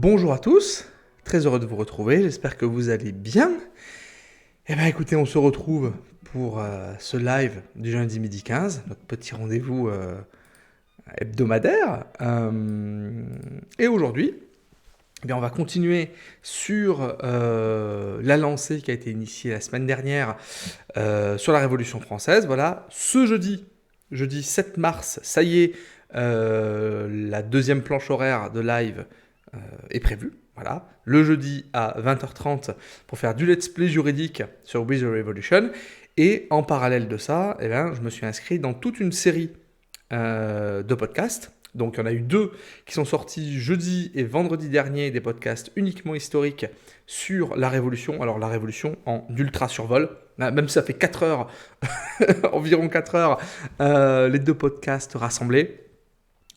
Bonjour à tous, très heureux de vous retrouver, j'espère que vous allez bien. Eh bien écoutez, on se retrouve pour ce live du lundi midi 15, notre petit rendez-vous hebdomadaire. Et aujourd'hui, eh bien, on va continuer sur la lancée qui a été initiée la semaine dernière sur la Révolution française. Voilà, ce jeudi 7 mars, ça y est, la deuxième planche horaire de live est prévue. Voilà, le jeudi à 20h30 pour faire du let's play juridique sur We the Revolution. Et en parallèle de ça, eh bien, je me suis inscrit dans toute une série de podcasts. Donc il y en a eu 2 qui sont sortis jeudi et vendredi dernier, des podcasts uniquement historiques sur la Révolution. Alors la Révolution en ultra survol, même si ça fait 4 heures, environ 4 heures, les 2 podcasts rassemblés.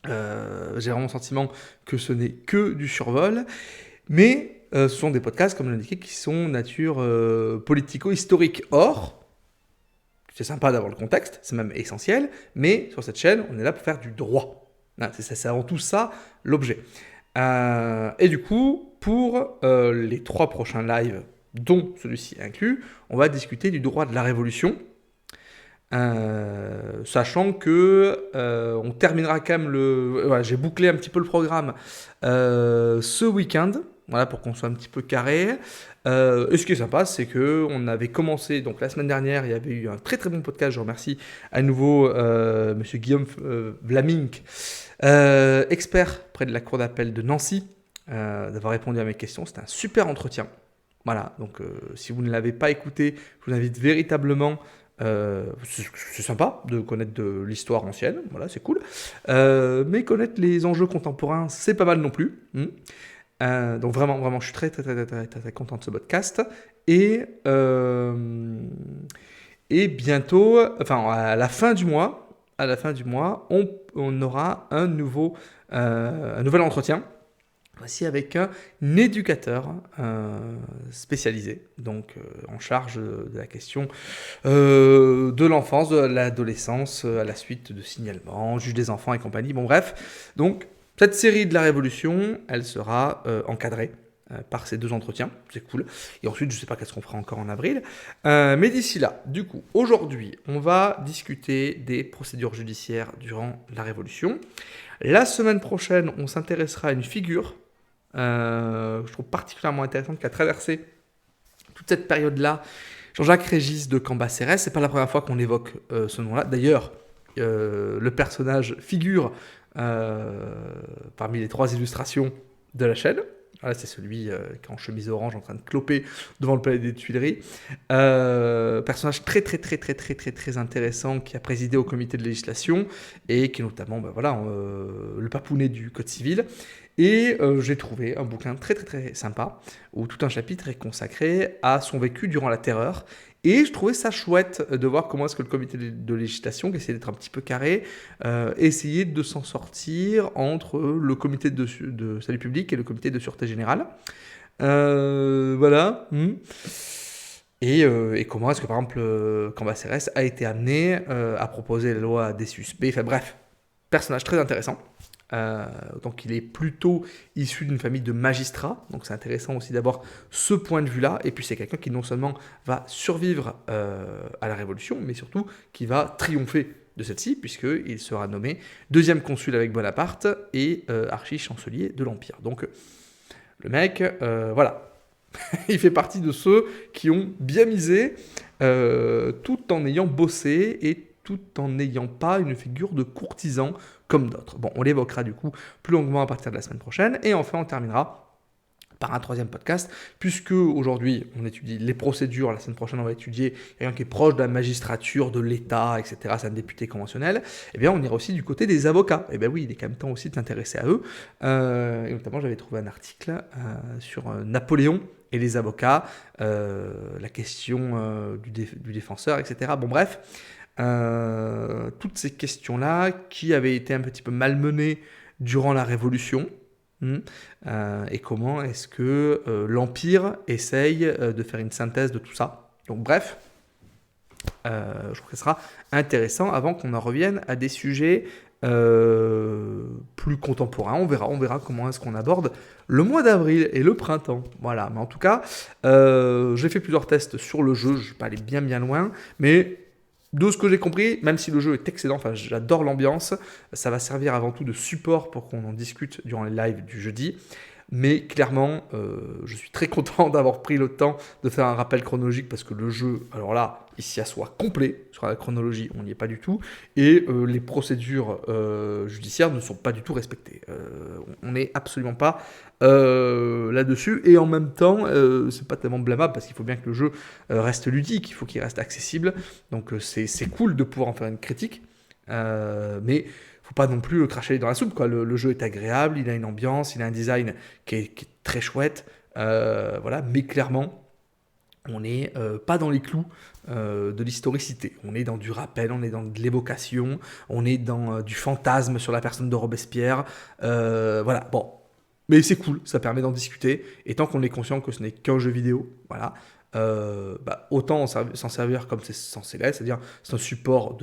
J'ai vraiment le sentiment que ce n'est que du survol. Mais ce sont des podcasts, comme je l'indiquais, qui sont nature politico-historique. Or, c'est sympa d'avoir le contexte, c'est même essentiel, mais sur cette chaîne, on est là pour faire du droit. C'est avant tout ça l'objet. Et du coup, pour les 3 prochains lives, dont celui-ci inclus, on va discuter du droit de la Révolution. Sachant que on terminera quand même voilà, j'ai bouclé un petit peu le programme ce week-end, voilà, pour qu'on soit un petit peu carré. Et ce qui est sympa, c'est que on avait commencé, donc la semaine dernière, il y avait eu un très très bon podcast. Je remercie à nouveau Monsieur Guillaume Vlamink, expert près de la cour d'appel de Nancy, d'avoir répondu à mes questions. C'était un super entretien. Voilà, donc si vous ne l'avez pas écouté, je vous invite véritablement. C'est sympa de connaître de l'histoire ancienne, voilà, c'est cool. Mais connaître les enjeux contemporains, c'est pas mal non plus. Donc vraiment, je suis très content de ce podcast. Et bientôt, enfin à la fin du mois, on aura un nouvel entretien. Voici avec un éducateur spécialisé, donc en charge de la question de l'enfance, de l'adolescence, à la suite de signalements, juge des enfants et compagnie. Bon bref, donc cette série de la Révolution, elle sera encadrée par ces 2 entretiens, c'est cool. Et ensuite, je ne sais pas qu'est-ce qu'on fera encore en avril. Mais d'ici là, du coup, aujourd'hui, on va discuter des procédures judiciaires durant la Révolution. La semaine prochaine, on s'intéressera à une figure je trouve particulièrement intéressante, qui a traversé toute cette période-là, Jean-Jacques Régis de Cambacérès. C'est pas la première fois qu'on évoque ce nom-là. D'ailleurs, le personnage figure parmi les 3 illustrations de la chaîne. Voilà, c'est celui qui est en chemise orange en train de cloper devant le palais des Tuileries. Personnage très intéressant, qui a présidé au comité de législation et qui est notamment le papounet du Code civil. Et j'ai trouvé un bouquin très sympa où tout un chapitre est consacré à son vécu durant la Terreur. Et je trouvais ça chouette de voir comment est-ce que le comité de législation, qui essayait d'être un petit peu carré, essayait de s'en sortir entre le comité de salut public et le comité de sûreté générale. Voilà. Et comment est-ce que, par exemple, Cambacérès a été amené à proposer la loi des suspects. Enfin bref, personnage très intéressant. Donc il est plutôt issu d'une famille de magistrats, donc c'est intéressant aussi d'avoir ce point de vue-là. Et puis c'est quelqu'un qui non seulement va survivre à la Révolution, mais surtout qui va triompher de celle-ci, puisqu'il sera nommé 2e consul avec Bonaparte et archi-chancelier de l'Empire. Donc le mec, voilà, il fait partie de ceux qui ont bien misé, tout en ayant bossé et tout en n'ayant pas une figure de courtisan comme d'autres. Bon, on l'évoquera du coup plus longuement à partir de la semaine prochaine. Et enfin, on terminera par un 3e podcast, puisque aujourd'hui, on étudie les procédures. La semaine prochaine, on va étudier quelqu'un qui est proche de la magistrature, de l'État, etc. C'est un député conventionnel. Eh bien, on ira aussi du côté des avocats. Eh bien oui, il est quand même temps aussi de s'intéresser à eux. Et notamment, j'avais trouvé un article sur Napoléon et les avocats, la question du défenseur, etc. Bon, bref. Toutes ces questions-là qui avaient été un petit peu malmenées durant la Révolution, et comment est-ce que l'Empire essaye de faire une synthèse de tout ça. Donc bref, je trouve que ce sera intéressant avant qu'on en revienne à des sujets plus contemporain. On verra comment est-ce qu'on aborde le mois d'avril et le printemps. Voilà, mais en tout cas, j'ai fait plusieurs tests sur le jeu, je ne vais pas aller bien loin, mais de ce que j'ai compris, même si le jeu est excellent, enfin j'adore l'ambiance, ça va servir avant tout de support pour qu'on en discute durant les lives du jeudi. Mais clairement, je suis très content d'avoir pris le temps de faire un rappel chronologique parce que le jeu, alors là, il s'y assoit complet sur la chronologie, on n'y est pas du tout, et les procédures judiciaires ne sont pas du tout respectées. On n'est absolument pas là-dessus, et en même temps, c'est pas tellement blâmable parce qu'il faut bien que le jeu reste ludique, il faut qu'il reste accessible, donc c'est cool de pouvoir en faire une critique, mais faut pas non plus cracher dans la soupe, quoi. Le jeu est agréable, il a une ambiance, il a un design qui est très chouette, voilà, mais clairement, on n'est pas dans les clous de l'historicité. On est dans du rappel, on est dans de l'évocation, on est dans du fantasme sur la personne de Robespierre, voilà, bon. Mais c'est cool, ça permet d'en discuter, et tant qu'on est conscient que ce n'est qu'un jeu vidéo, voilà, autant s'en servir comme c'est censé l'être, c'est-à-dire c'est un support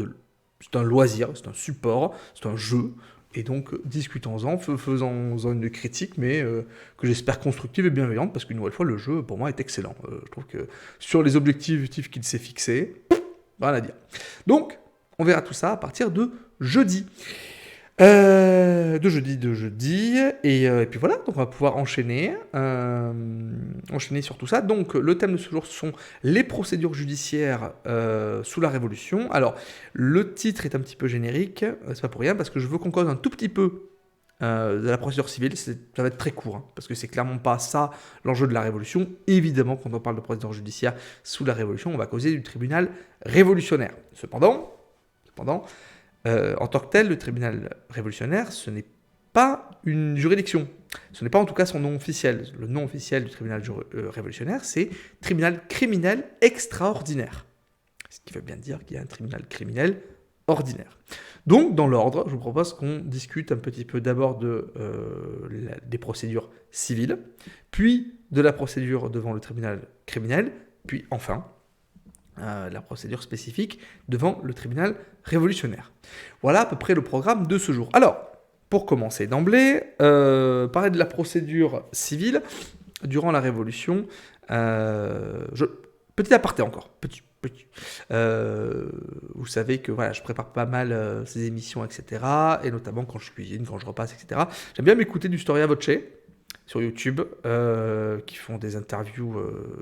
c'est un loisir, c'est un support, c'est un jeu, et donc discutons-en, faisons-en une critique, mais que j'espère constructive et bienveillante, parce qu'une nouvelle fois, le jeu, pour moi, est excellent. Je trouve que sur les objectifs qu'il s'est fixés, rien à dire. Donc, on verra tout ça à partir de jeudi. De jeudi, et puis voilà, donc on va pouvoir enchaîner sur tout ça. Donc le thème de ce jour, ce sont les procédures judiciaires sous la Révolution. Alors le titre est un petit peu générique, c'est pas pour rien, parce que je veux qu'on cause un tout petit peu de la procédure civile. Ça va être très court, hein, parce que c'est clairement pas ça l'enjeu de la Révolution. Évidemment, quand on parle de procédure judiciaire sous la Révolution, on va causer du tribunal révolutionnaire. Cependant, en tant que tel, le tribunal révolutionnaire, ce n'est pas une juridiction. Ce n'est pas en tout cas son nom officiel. Le nom officiel du tribunal révolutionnaire, c'est tribunal criminel extraordinaire. Ce qui veut bien dire qu'il y a un tribunal criminel ordinaire. Donc, dans l'ordre, je vous propose qu'on discute un petit peu d'abord des procédures civiles, puis de la procédure devant le tribunal criminel, puis enfin la procédure spécifique devant le tribunal révolutionnaire. Voilà à peu près le programme de ce jour. Alors, pour commencer d'emblée, parler de la procédure civile durant la Révolution. Petit aparté encore, petit. Vous savez que voilà, je prépare pas mal ces émissions, etc. Et notamment quand je cuisine, quand je repasse, etc. J'aime bien m'écouter du Storia Voce sur YouTube, qui font des interviews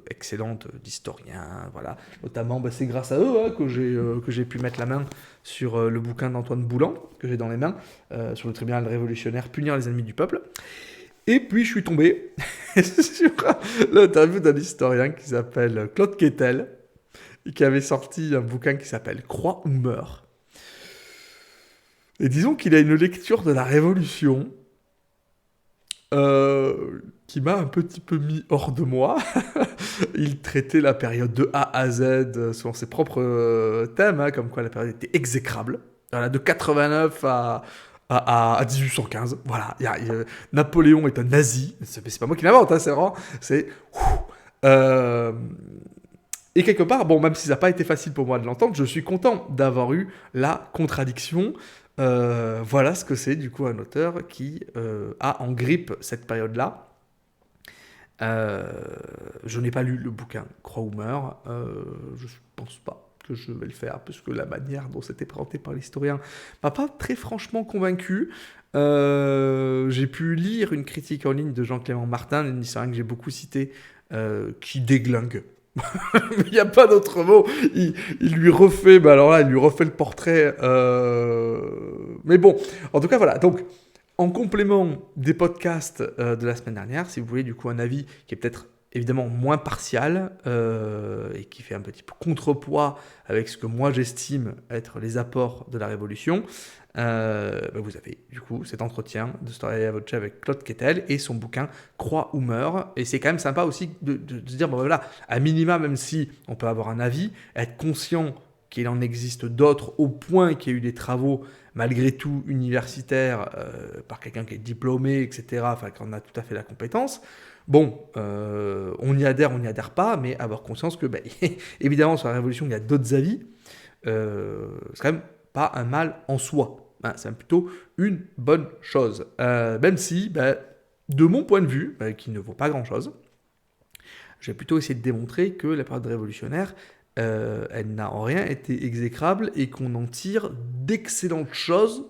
excellentes d'historiens, voilà. Notamment, c'est grâce à eux que j'ai pu mettre la main sur le bouquin d'Antoine Boulan, que j'ai dans les mains, sur le tribunal révolutionnaire, punir les ennemis du peuple. Et puis, je suis tombé sur l'interview d'un historien qui s'appelle Claude Quetel, et qui avait sorti un bouquin qui s'appelle Croix ou meurt. Et disons qu'il a une lecture de la Révolution qui m'a un petit peu mis hors de moi. Il traitait la période de A à Z selon ses propres thèmes, comme quoi la période était exécrable. Voilà, de 89 à 1815. Voilà, Napoléon est un nazi. C'est pas moi qui l'invente, c'est vraiment... Et quelque part, bon, même si ça n'a pas été facile pour moi de l'entendre, je suis content d'avoir eu la contradiction. Voilà ce que c'est du coup un auteur qui a en grippe cette période-là. Je n'ai pas lu le bouquin Croix ou meurt. Je ne pense pas que je vais le faire, parce que la manière dont c'était présenté par l'historien m'a pas très franchement convaincu. J'ai pu lire une critique en ligne de Jean-Clément Martin, un historien que j'ai beaucoup cité, qui déglingue. Il n'y a pas d'autre mot. Il lui refait, alors là, il lui refait le portrait. Mais bon, en tout cas, voilà. Donc, en complément des podcasts de la semaine dernière, si vous voulez du coup un avis qui est peut-être évidemment moins partial et qui fait un petit peu contrepoids avec ce que moi j'estime être les apports de la Révolution, vous avez du coup cet entretien de Storia Voce avec Claude Quetel et son bouquin Croix ou meurt. Et c'est quand même sympa aussi de se dire, voilà, à minima, même si on peut avoir un avis, être conscient qu'il en existe d'autres, au point qu'il y a eu des travaux, malgré tout, universitaires, par quelqu'un qui est diplômé, etc., enfin, qui en a tout à fait la compétence. Bon, on y adhère pas, mais avoir conscience que, évidemment, sur la Révolution, il y a d'autres avis. C'est quand même pas un mal en soi. ben, c'est plutôt une bonne chose. Même si, ben, de mon point de vue, qui ne vaut pas grand-chose, j'ai plutôt essayé de démontrer que la période révolutionnaire, elle n'a en rien été exécrable et qu'on en tire d'excellentes choses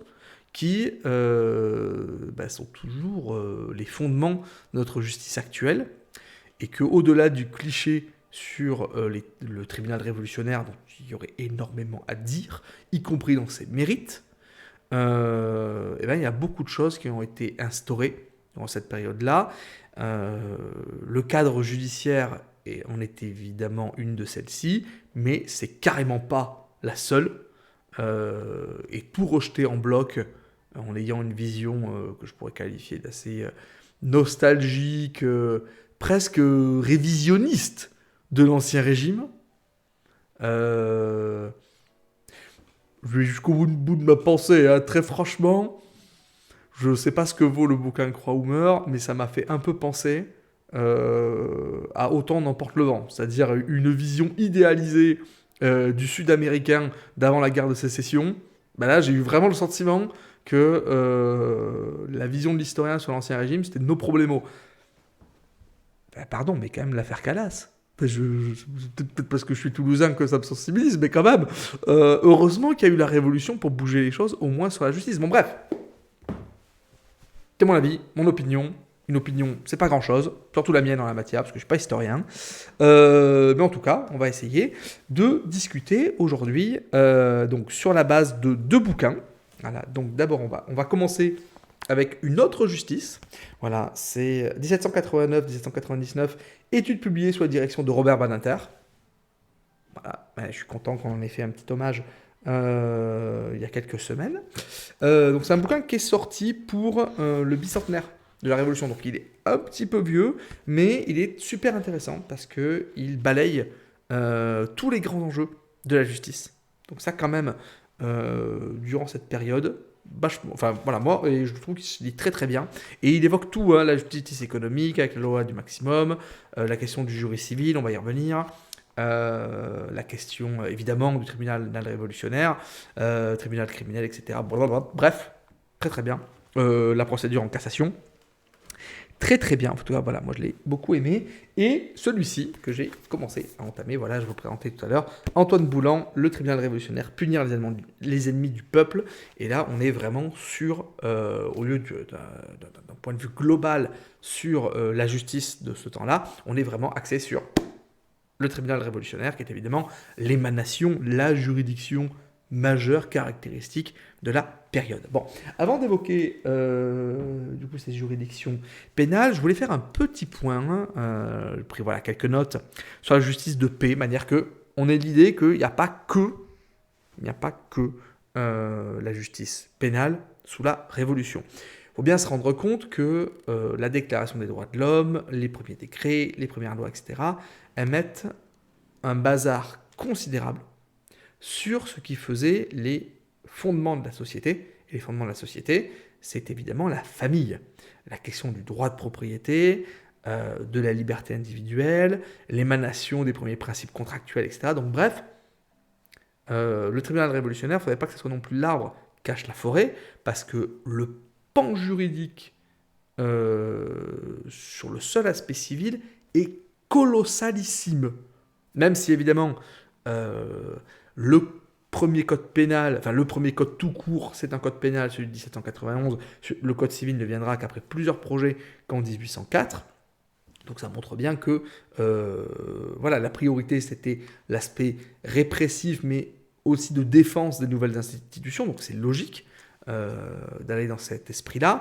qui ben, sont toujours les fondements de notre justice actuelle, et qu'au-delà du cliché sur le tribunal révolutionnaire, dont il y aurait énormément à dire, y compris dans ses mérites, et ben, il y a beaucoup de choses qui ont été instaurées dans cette période-là. Le cadre judiciaire en est évidemment une de celles-ci, mais c'est carrément pas la seule. Et tout rejeter en bloc en ayant une vision que je pourrais qualifier d'assez nostalgique, presque révisionniste de l'Ancien Régime. Je vais jusqu'au bout de ma pensée, hein. Très franchement, je ne sais pas ce que vaut le bouquin Croix ou meurt, mais ça m'a fait un peu penser à Autant n'emporte le vent, c'est-à-dire une vision idéalisée du Sud-Américain d'avant la guerre de sécession. Ben là, j'ai eu vraiment le sentiment que la vision de l'historien sur l'Ancien Régime, c'était nos problèmes. Ben, pardon, mais quand même l'affaire Calas. Peut-être parce que je suis toulousain que ça me sensibilise, mais quand même, heureusement qu'il y a eu la Révolution pour bouger les choses, au moins sur la justice. Bon, bref, c'est mon avis, mon opinion. Une opinion, c'est pas grand-chose, surtout la mienne en la matière, parce que je suis pas historien. Mais en tout cas, on va essayer de discuter aujourd'hui donc sur la base de 2 bouquins. Voilà, donc d'abord, on va commencer avec une autre justice. Voilà, c'est 1789-1799, études publiées sous la direction de Robert Badinter. Voilà, je suis content qu'on en ait fait un petit hommage il y a quelques semaines. Donc c'est un bouquin qui est sorti pour le bicentenaire de la Révolution. Donc il est un petit peu vieux, mais il est super intéressant parce qu'il balaye tous les grands enjeux de la justice. Donc ça quand même, durant cette période, enfin voilà, moi et je trouve qu'il se lit très très bien. Et il évoque tout, hein, la justice économique avec la loi du maximum, la question du jury civil, on va y revenir. La question évidemment du tribunal révolutionnaire, tribunal criminel, etc. Bref, très très bien. La procédure en cassation, très très bien. En tout cas, voilà, moi je l'ai beaucoup aimé. Et celui-ci que j'ai commencé à entamer, voilà, je vous présentais tout à l'heure, Antoine Boulan, le tribunal révolutionnaire, punir les ennemis du peuple. Et là, on est vraiment sur, au lieu d'un point de vue global sur la justice de ce temps-là, on est vraiment axé sur le tribunal révolutionnaire, qui est évidemment l'émanation, la juridiction majeure caractéristique de la période. Bon, avant d'évoquer du coup ces juridictions pénales, je voulais faire un petit point, j'ai pris voilà, quelques notes sur la justice de paix, de manière que on ait l'idée qu'il n'y a pas que, la justice pénale sous la Révolution. Il faut bien se rendre compte que la Déclaration des droits de l'homme, les premiers décrets, les premières lois, etc., elles mettent un bazar considérable sur ce qui faisait les fondements de la société. Et les fondements de la société, c'est évidemment la famille. La question du droit de propriété, de la liberté individuelle, l'émanation des premiers principes contractuels, etc. Donc bref, le tribunal révolutionnaire, il ne faudrait pas que ce soit non plus l'arbre qui cache la forêt, parce que le pan juridique sur le seul aspect civil est colossalissime. Même si évidemment le premier code pénal, enfin le premier code tout court, c'est un code pénal, celui de 1791, le code civil ne viendra qu'après plusieurs projets qu'en 1804. Donc ça montre bien que voilà, la priorité c'était l'aspect répressif, mais aussi de défense des nouvelles institutions, donc c'est logique d'aller dans cet esprit-là.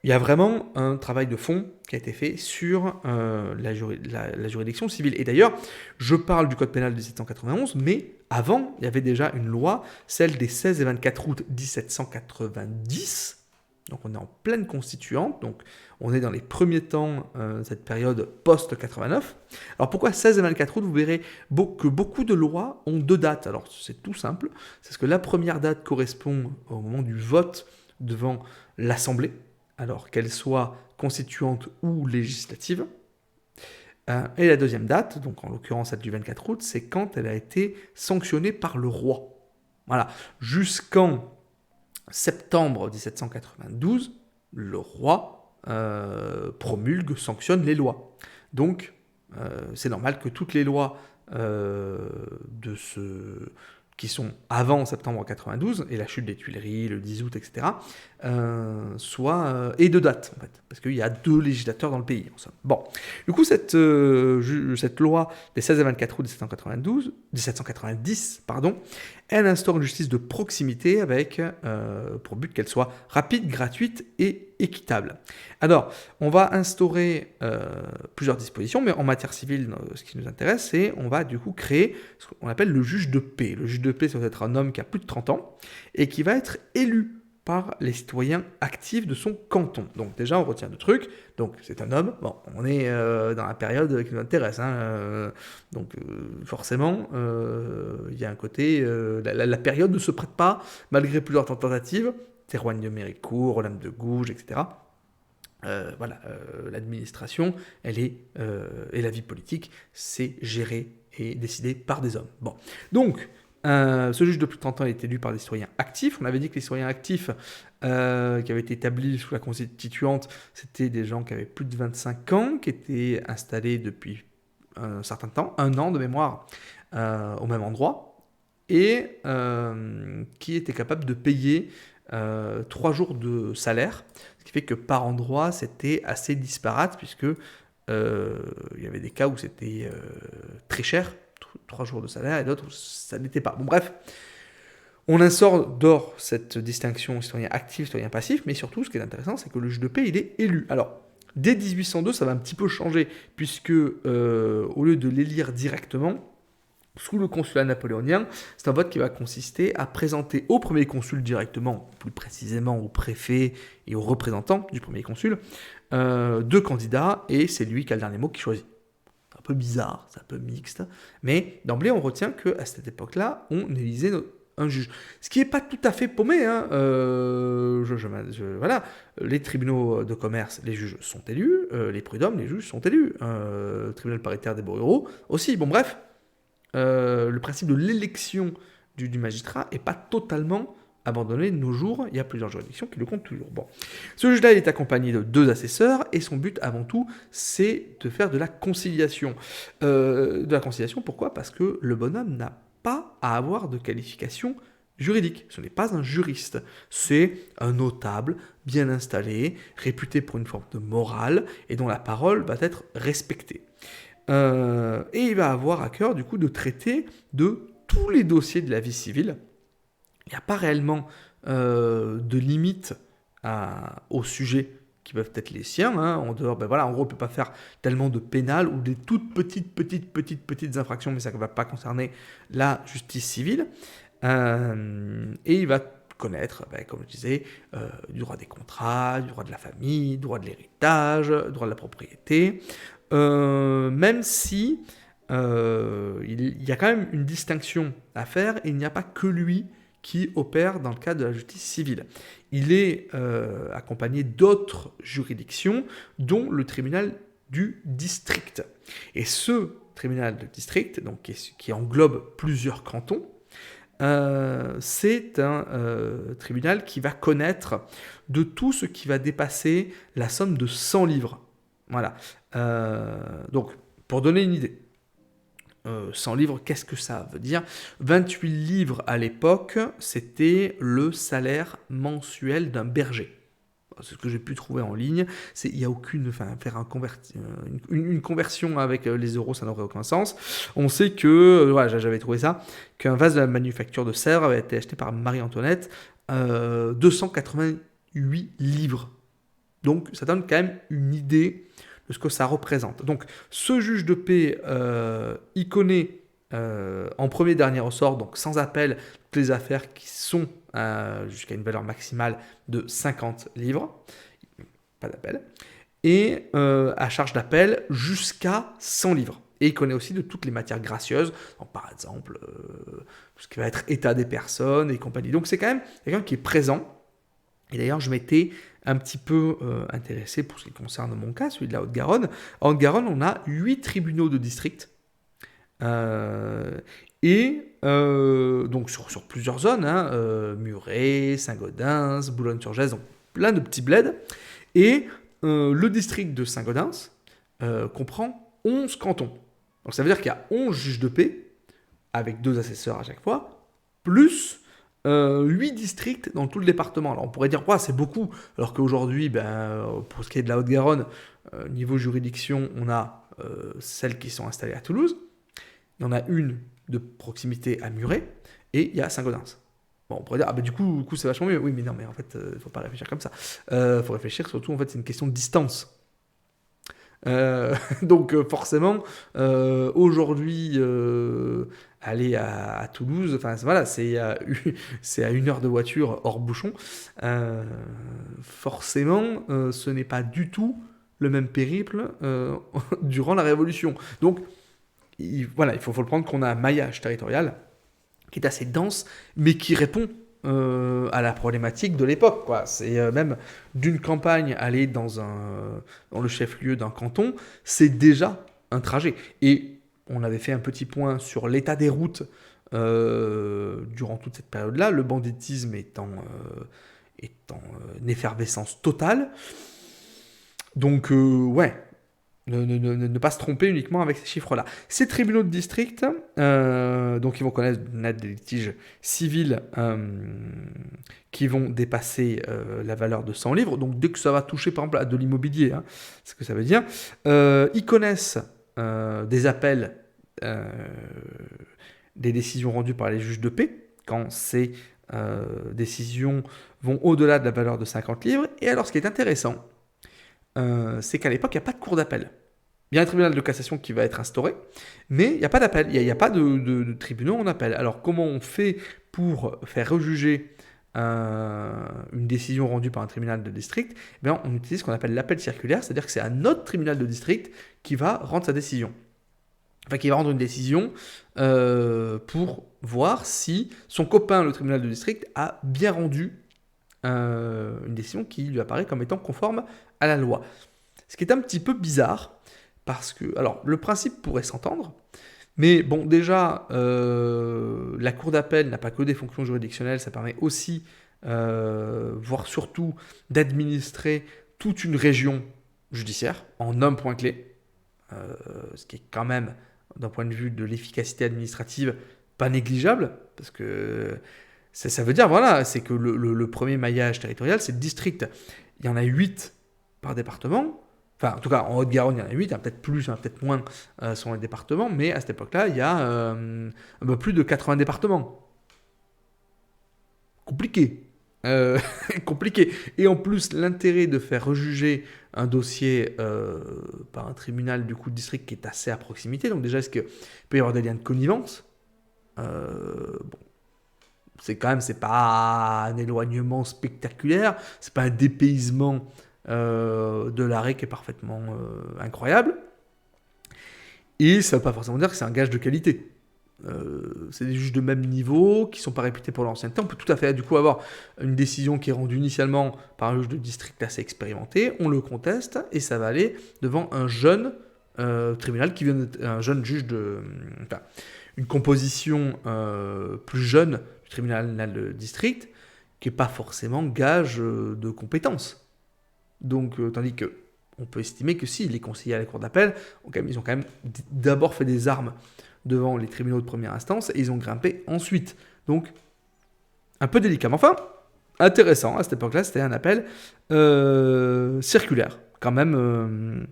Il y a vraiment un travail de fond qui a été fait sur la juridiction civile. Et d'ailleurs, je parle du Code pénal de 1791, mais avant, il y avait déjà une loi, celle des 16 et 24 août 1790. Donc on est en pleine constituante, donc on est dans les premiers temps de cette période post-89. Alors pourquoi 16 et 24 août? Vous verrez que beaucoup de lois ont 2 dates. Alors c'est tout simple, c'est parce que la première date correspond au moment du vote devant l'Assemblée, alors qu'elle soit constituante ou législative. Et la deuxième date, donc en l'occurrence celle du 24 août, c'est quand elle a été sanctionnée par le roi. Voilà. Jusqu'en septembre 1792, le roi promulgue, sanctionne les lois. Donc, c'est normal que toutes les lois qui sont avant septembre 92, et la chute des Tuileries, le 10 août, etc., et de date, en fait, parce qu'il y a 2 législateurs dans le pays, en somme. Bon, du coup, cette loi des 16 et 24 août 1790, elle instaure une justice de proximité avec pour but qu'elle soit rapide, gratuite et équitable. Alors, on va instaurer plusieurs dispositions, mais en matière civile, ce qui nous intéresse, c'est on va du coup créer ce qu'on appelle le juge de paix. Le juge de paix, ça va être un homme qui a plus de 30 ans et qui va être élu par les citoyens actifs de son canton. Donc déjà, on retient 2 trucs. Donc c'est un homme. Bon, on est dans la période qui nous intéresse. Donc forcément, il y a un côté... la période ne se prête pas, malgré plusieurs tentatives. Théroigne de Méricourt, Olympe de Gouges, etc. L'administration, et la vie politique, c'est géré et décidé par des hommes. Bon, donc... ce juge de plus de 30 ans est élu par des citoyens actifs. On avait dit que les citoyens actifs qui avaient été établis sous la constituante, c'était des gens qui avaient plus de 25 ans, qui étaient installés depuis un certain temps, 1 an de mémoire, au même endroit, et qui étaient capables de payer 3 jours de salaire, ce qui fait que par endroit, c'était assez disparate, puisque il y avait des cas où c'était très cher, 3 jours de salaire, et d'autres, ça n'était pas. Bon, bref, on instaure cette distinction citoyen actif, citoyen passif, mais surtout, ce qui est intéressant, c'est que le juge de paix, il est élu. Alors, dès 1802, ça va un petit peu changer, puisque au lieu de l'élire directement, sous le consulat napoléonien, c'est un vote qui va consister à présenter au premier consul directement, plus précisément au préfet et au représentant du premier consul, 2 candidats, et c'est lui qui a le dernier mot qui choisit. Un peu bizarre, c'est un peu mixte, mais d'emblée on retient qu'à cette époque-là, on élisait un juge. Ce qui n'est pas tout à fait paumé, voilà, les tribunaux de commerce, les juges sont élus, les prud'hommes, les juges sont élus, le tribunal paritaire des bureaux aussi, bon bref, le principe de l'élection du magistrat n'est pas totalement abandonné de nos jours, il y a plusieurs juridictions qui le comptent toujours. Bon. Ce juge-là, il est accompagné de 2 assesseurs, et son but, avant tout, c'est de faire de la conciliation. Pourquoi ? Parce que le bonhomme n'a pas à avoir de qualification juridique. Ce n'est pas un juriste. C'est un notable, bien installé, réputé pour une forme de morale, et dont la parole va être respectée. Et il va avoir à cœur, du coup, de traiter de tous les dossiers de la vie civile. Il n'y a pas réellement de limite aux sujets qui peuvent être les siens. En dehors, en gros, on ne peut pas faire tellement de pénal ou des toutes petites infractions, mais ça ne va pas concerner la justice civile. Et il va connaître, comme je disais, du droit des contrats, du droit de la famille, du droit de l'héritage, du droit de la propriété, même si il y a quand même une distinction à faire, et il n'y a pas que lui qui opère dans le cadre de la justice civile. Il est accompagné d'autres juridictions, dont le tribunal du district. Et ce tribunal de district, donc, qui englobe plusieurs cantons, c'est un tribunal qui va connaître de tout ce qui va dépasser la somme de 100 livres. Voilà. Donc, pour donner une idée, 100 livres, qu'est-ce que ça veut dire ? 28 livres à l'époque, c'était le salaire mensuel d'un berger. C'est ce que j'ai pu trouver en ligne. Il n'y a aucune... faire une conversion avec les euros, ça n'aurait aucun sens. On sait que... j'avais trouvé ça, qu'un vase de la manufacture de Sèvres avait été acheté par Marie-Antoinette 288 livres. Donc, ça donne quand même une idée de ce que ça représente. Donc, ce juge de paix, il connaît en premier dernier ressort, donc sans appel, toutes les affaires qui sont jusqu'à une valeur maximale de 50 livres, pas d'appel, et à charge d'appel jusqu'à 100 livres. Et il connaît aussi de toutes les matières gracieuses, donc par exemple, tout ce qui va être état des personnes et compagnie. Donc c'est quand même quelqu'un qui est présent. Et d'ailleurs, je m'étais un petit peu intéressé pour ce qui concerne mon cas, celui de la Haute-Garonne. En Haute-Garonne, on a 8 tribunaux de district Euh, donc sur plusieurs zones, hein, Muret, Saint-Gaudens, Boulogne-sur-Gèze, donc plein de petits bleds. Et le district de Saint-Gaudens comprend 11 cantons. Donc ça veut dire qu'il y a 11 juges de paix, avec 2 assesseurs à chaque fois, plus 8 districts dans tout le département. Alors on pourrait dire, ouais, c'est beaucoup, alors qu'aujourd'hui, pour ce qui est de la Haute-Garonne, niveau juridiction, on a celles qui sont installées à Toulouse. Il y en a une de proximité à Muret, et il y a Saint-Gaudens. Bon, on pourrait dire, du coup c'est vachement mieux. Oui, mais non, mais en fait, il ne faut pas réfléchir comme ça. Il faut réfléchir, surtout, en fait, c'est une question de distance. Donc forcément, aujourd'hui, aller à Toulouse, enfin voilà, c'est à 1 heure de voiture hors bouchon. Forcément, ce n'est pas du tout le même périple durant la Révolution. Donc voilà, il faut le prendre qu'on a un maillage territorial qui est assez dense, mais qui répond à la problématique de l'époque, quoi. C'est même d'une campagne aller dans le chef-lieu d'un canton, c'est déjà un trajet. Et on avait fait un petit point sur l'état des routes durant toute cette période-là, le banditisme étant une effervescence totale. Donc ouais, ne pas se tromper uniquement avec ces chiffres-là. Ces tribunaux de district, donc ils vont connaître des litiges civils qui vont dépasser la valeur de 100 livres. Donc dès que ça va toucher par exemple à de l'immobilier, hein, c'est ce que ça veut dire, ils connaissent des appels, des décisions rendues par les juges de paix, quand ces décisions vont au-delà de la valeur de 50 livres. Et alors ce qui est intéressant, c'est qu'à l'époque, il n'y a pas de cour d'appel. Il y a un tribunal de cassation qui va être instauré, mais il n'y a pas d'appel, il n'y a pas de tribunaux en appel. Alors comment on fait pour faire rejuger une décision rendue par un tribunal de district? On utilise ce qu'on appelle l'appel circulaire, c'est-à-dire que c'est un autre tribunal de district qui va rendre sa décision. Enfin, qui va rendre une décision pour voir si son copain, le tribunal de district, a bien rendu une décision qui lui apparaît comme étant conforme à la loi. Ce qui est un petit peu bizarre, parce que, alors, le principe pourrait s'entendre, mais bon, déjà, la cour d'appel n'a pas que des fonctions juridictionnelles, ça permet aussi, voire surtout, d'administrer toute une région judiciaire en un point clé, ce qui est quand même, d'un point de vue de l'efficacité administrative, pas négligeable, parce que ça veut dire, voilà, c'est que le premier maillage territorial, c'est le district. Il y en a 8 par département. Enfin, en tout cas, en Haute-Garonne, il y en a 8, il y en a peut-être plus, il y en a peut-être moins sur les départements, mais à cette époque-là, il y a un peu plus de 80 départements. Compliqué. Compliqué. Et en plus, l'intérêt de faire rejuger un dossier par un tribunal du coup de district qui est assez à proximité, donc déjà, est-ce qu'il peut y avoir des liens de connivence? Bon, c'est pas un éloignement spectaculaire, c'est pas un dépaysement de l'arrêt qui est parfaitement incroyable, et ça veut pas forcément dire que c'est un gage de qualité. C'est des juges de même niveau qui sont pas réputés pour l'ancienneté. On peut tout à fait du coup avoir une décision qui est rendue initialement par un juge de district assez expérimenté, on le conteste et ça va aller devant un jeune tribunal qui vient d'être un jeune juge une composition plus jeune du tribunal de district qui n'est pas forcément gage de compétence. Donc, tandis que on peut estimer que si les conseillers à la cour d'appel, ils ont quand même d'abord fait des armes devant les tribunaux de première instance et ils ont grimpé ensuite. Donc, un peu délicat. Mais enfin, intéressant, à cette époque-là, c'était un appel circulaire, quand même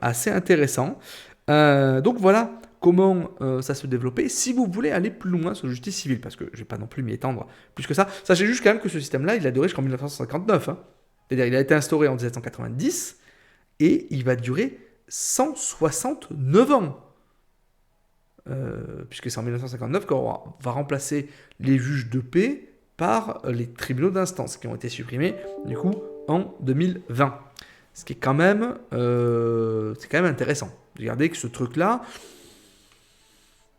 assez intéressant. Donc voilà comment ça se développait. Si vous voulez aller plus loin sur la justice civile, parce que je ne vais pas non plus m'y étendre plus que ça, sachez juste quand même que ce système-là, il a duré jusqu'en 1959. Hein. C'est-à-dire il a été instauré en 1790 et il va durer 169 ans. Puisque c'est en 1959 qu'on va remplacer les juges de paix par les tribunaux d'instance qui ont été supprimés du coup en 2020. Ce qui est quand même, intéressant. Regardez que ce truc-là,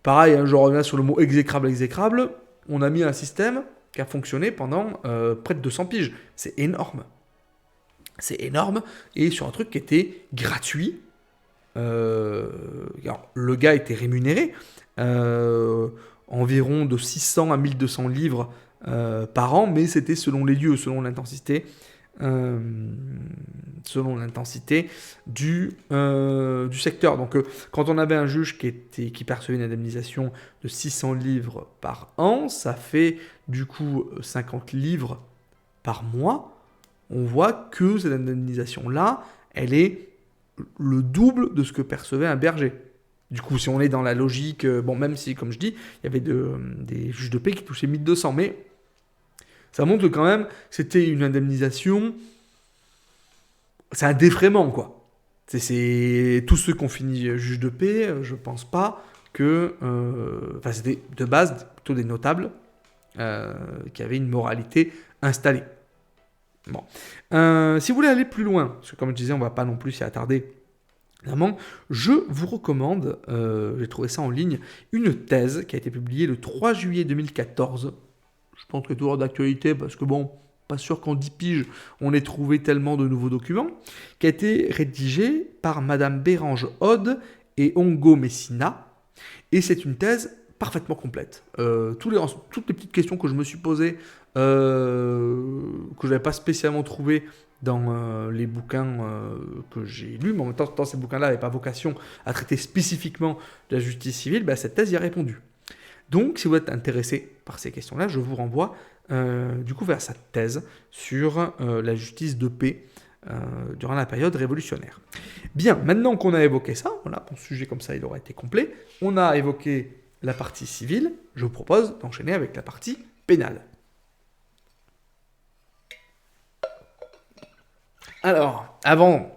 pareil, hein, je reviens sur le mot exécrable, on a mis un système qui a fonctionné pendant près de 200 piges. C'est énorme. C'est énorme, et sur un truc qui était gratuit, Alors, le gars était rémunéré environ de 600 à 1200 livres par an, mais c'était selon les lieux, euh, selon l'intensité du secteur. Donc, quand on avait un juge qui percevait une indemnisation de 600 livres par an, ça fait du coup 50 livres par mois. On voit que cette indemnisation-là, elle est le double de ce que percevait un berger. Du coup, si on est dans la logique, bon, même si, comme je dis, il y avait des juges de paix qui touchaient 1200, mais ça montre quand même que c'était une indemnisation. C'est un défraiement, quoi. C'est tous ceux qui ont fini juge de paix, je pense pas que. Enfin, c'était de base plutôt des notables qui avaient une moralité installée. Bon. Si vous voulez aller plus loin, parce que comme je disais, on va pas non plus s'y attarder. Évidemment, je vous recommande, j'ai trouvé ça en ligne, une thèse qui a été publiée le 3 juillet 2014. Je pense que c'est toujours d'actualité parce que bon, pas sûr qu'en 10 piges, on ait trouvé tellement de nouveaux documents, qui a été rédigée par Madame Bérange Aude et Ongo Messina. Et c'est une thèse parfaitement complète. Toutes les petites questions que je me suis posées, que je n'avais pas spécialement trouvées dans les bouquins que j'ai lus, mais en même temps, ces bouquins-là n'avaient pas vocation à traiter spécifiquement de la justice civile, cette thèse y a répondu. Donc, si vous êtes intéressé par ces questions-là, je vous renvoie du coup vers cette thèse sur la justice de paix durant la période révolutionnaire. Bien, maintenant qu'on a évoqué ça, voilà, un sujet comme ça, il aura été complet, on a évoqué la partie civile, je vous propose d'enchaîner avec la partie pénale. Alors, avant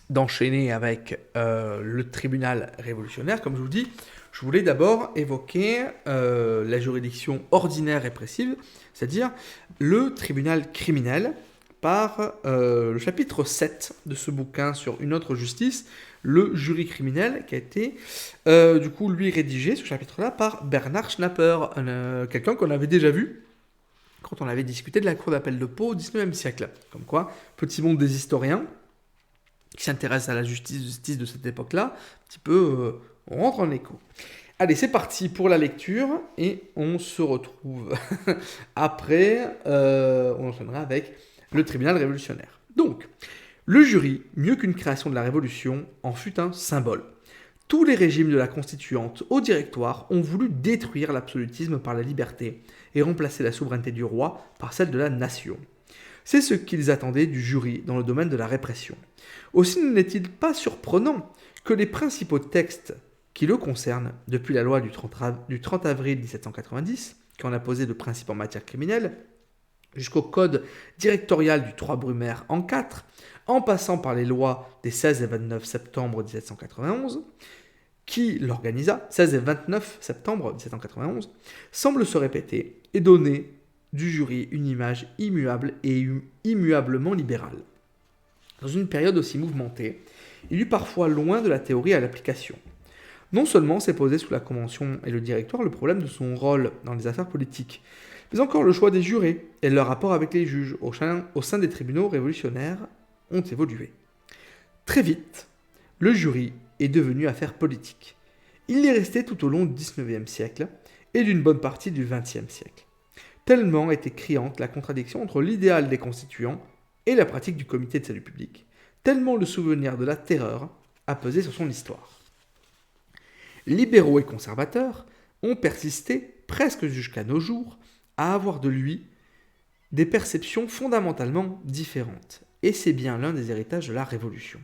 d'enchaîner avec le tribunal révolutionnaire, comme je vous dis, je voulais d'abord évoquer la juridiction ordinaire répressive, c'est-à-dire le tribunal criminel, par le chapitre 7 de ce bouquin sur une autre justice, le jury criminel, qui a été du coup lui rédigé, ce chapitre-là, par Bernard Schnapper, quelqu'un qu'on avait déjà vu quand on avait discuté de la cour d'appel de Pau au XIXe siècle. Comme quoi, petit monde des historiens qui s'intéressent à la justice de cette époque-là, un petit peu, on rentre en écho. Allez, c'est parti pour la lecture, et on se retrouve après, on enchaînera avec le tribunal révolutionnaire. Donc, le jury, mieux qu'une création de la Révolution, en fut un symbole. Tous les régimes de la Constituante au Directoire ont voulu détruire l'absolutisme par la liberté et remplacer la souveraineté du roi par celle de la nation. C'est ce qu'ils attendaient du jury dans le domaine de la répression. Aussi n'est-il pas surprenant que les principaux textes qui le concernent, depuis la loi du 30 avril 1790, qui en a posé le principe en matière criminelle, jusqu'au code directorial du 3 Brumaire en 4, en passant par les lois des 16 et 29 septembre 1791, qui l'organisa, 16 et 29 septembre 1791, semble se répéter et donner du jury une image immuable et immuablement libérale. Dans une période aussi mouvementée, il eut parfois loin de la théorie à l'application. Non seulement s'est posé sous la Convention et le Directoire le problème de son rôle dans les affaires politiques, mais encore le choix des jurés et leur rapport avec les juges au sein des tribunaux révolutionnaires ont évolué. Très vite, le jury est devenu affaire politique. Il y est resté tout au long du XIXe siècle et d'une bonne partie du XXe siècle. Tellement était criante la contradiction entre l'idéal des constituants et la pratique du comité de salut public, tellement le souvenir de la terreur a pesé sur son histoire. Libéraux et conservateurs ont persisté, presque jusqu'à nos jours, à avoir de lui des perceptions fondamentalement différentes, et c'est bien l'un des héritages de la Révolution.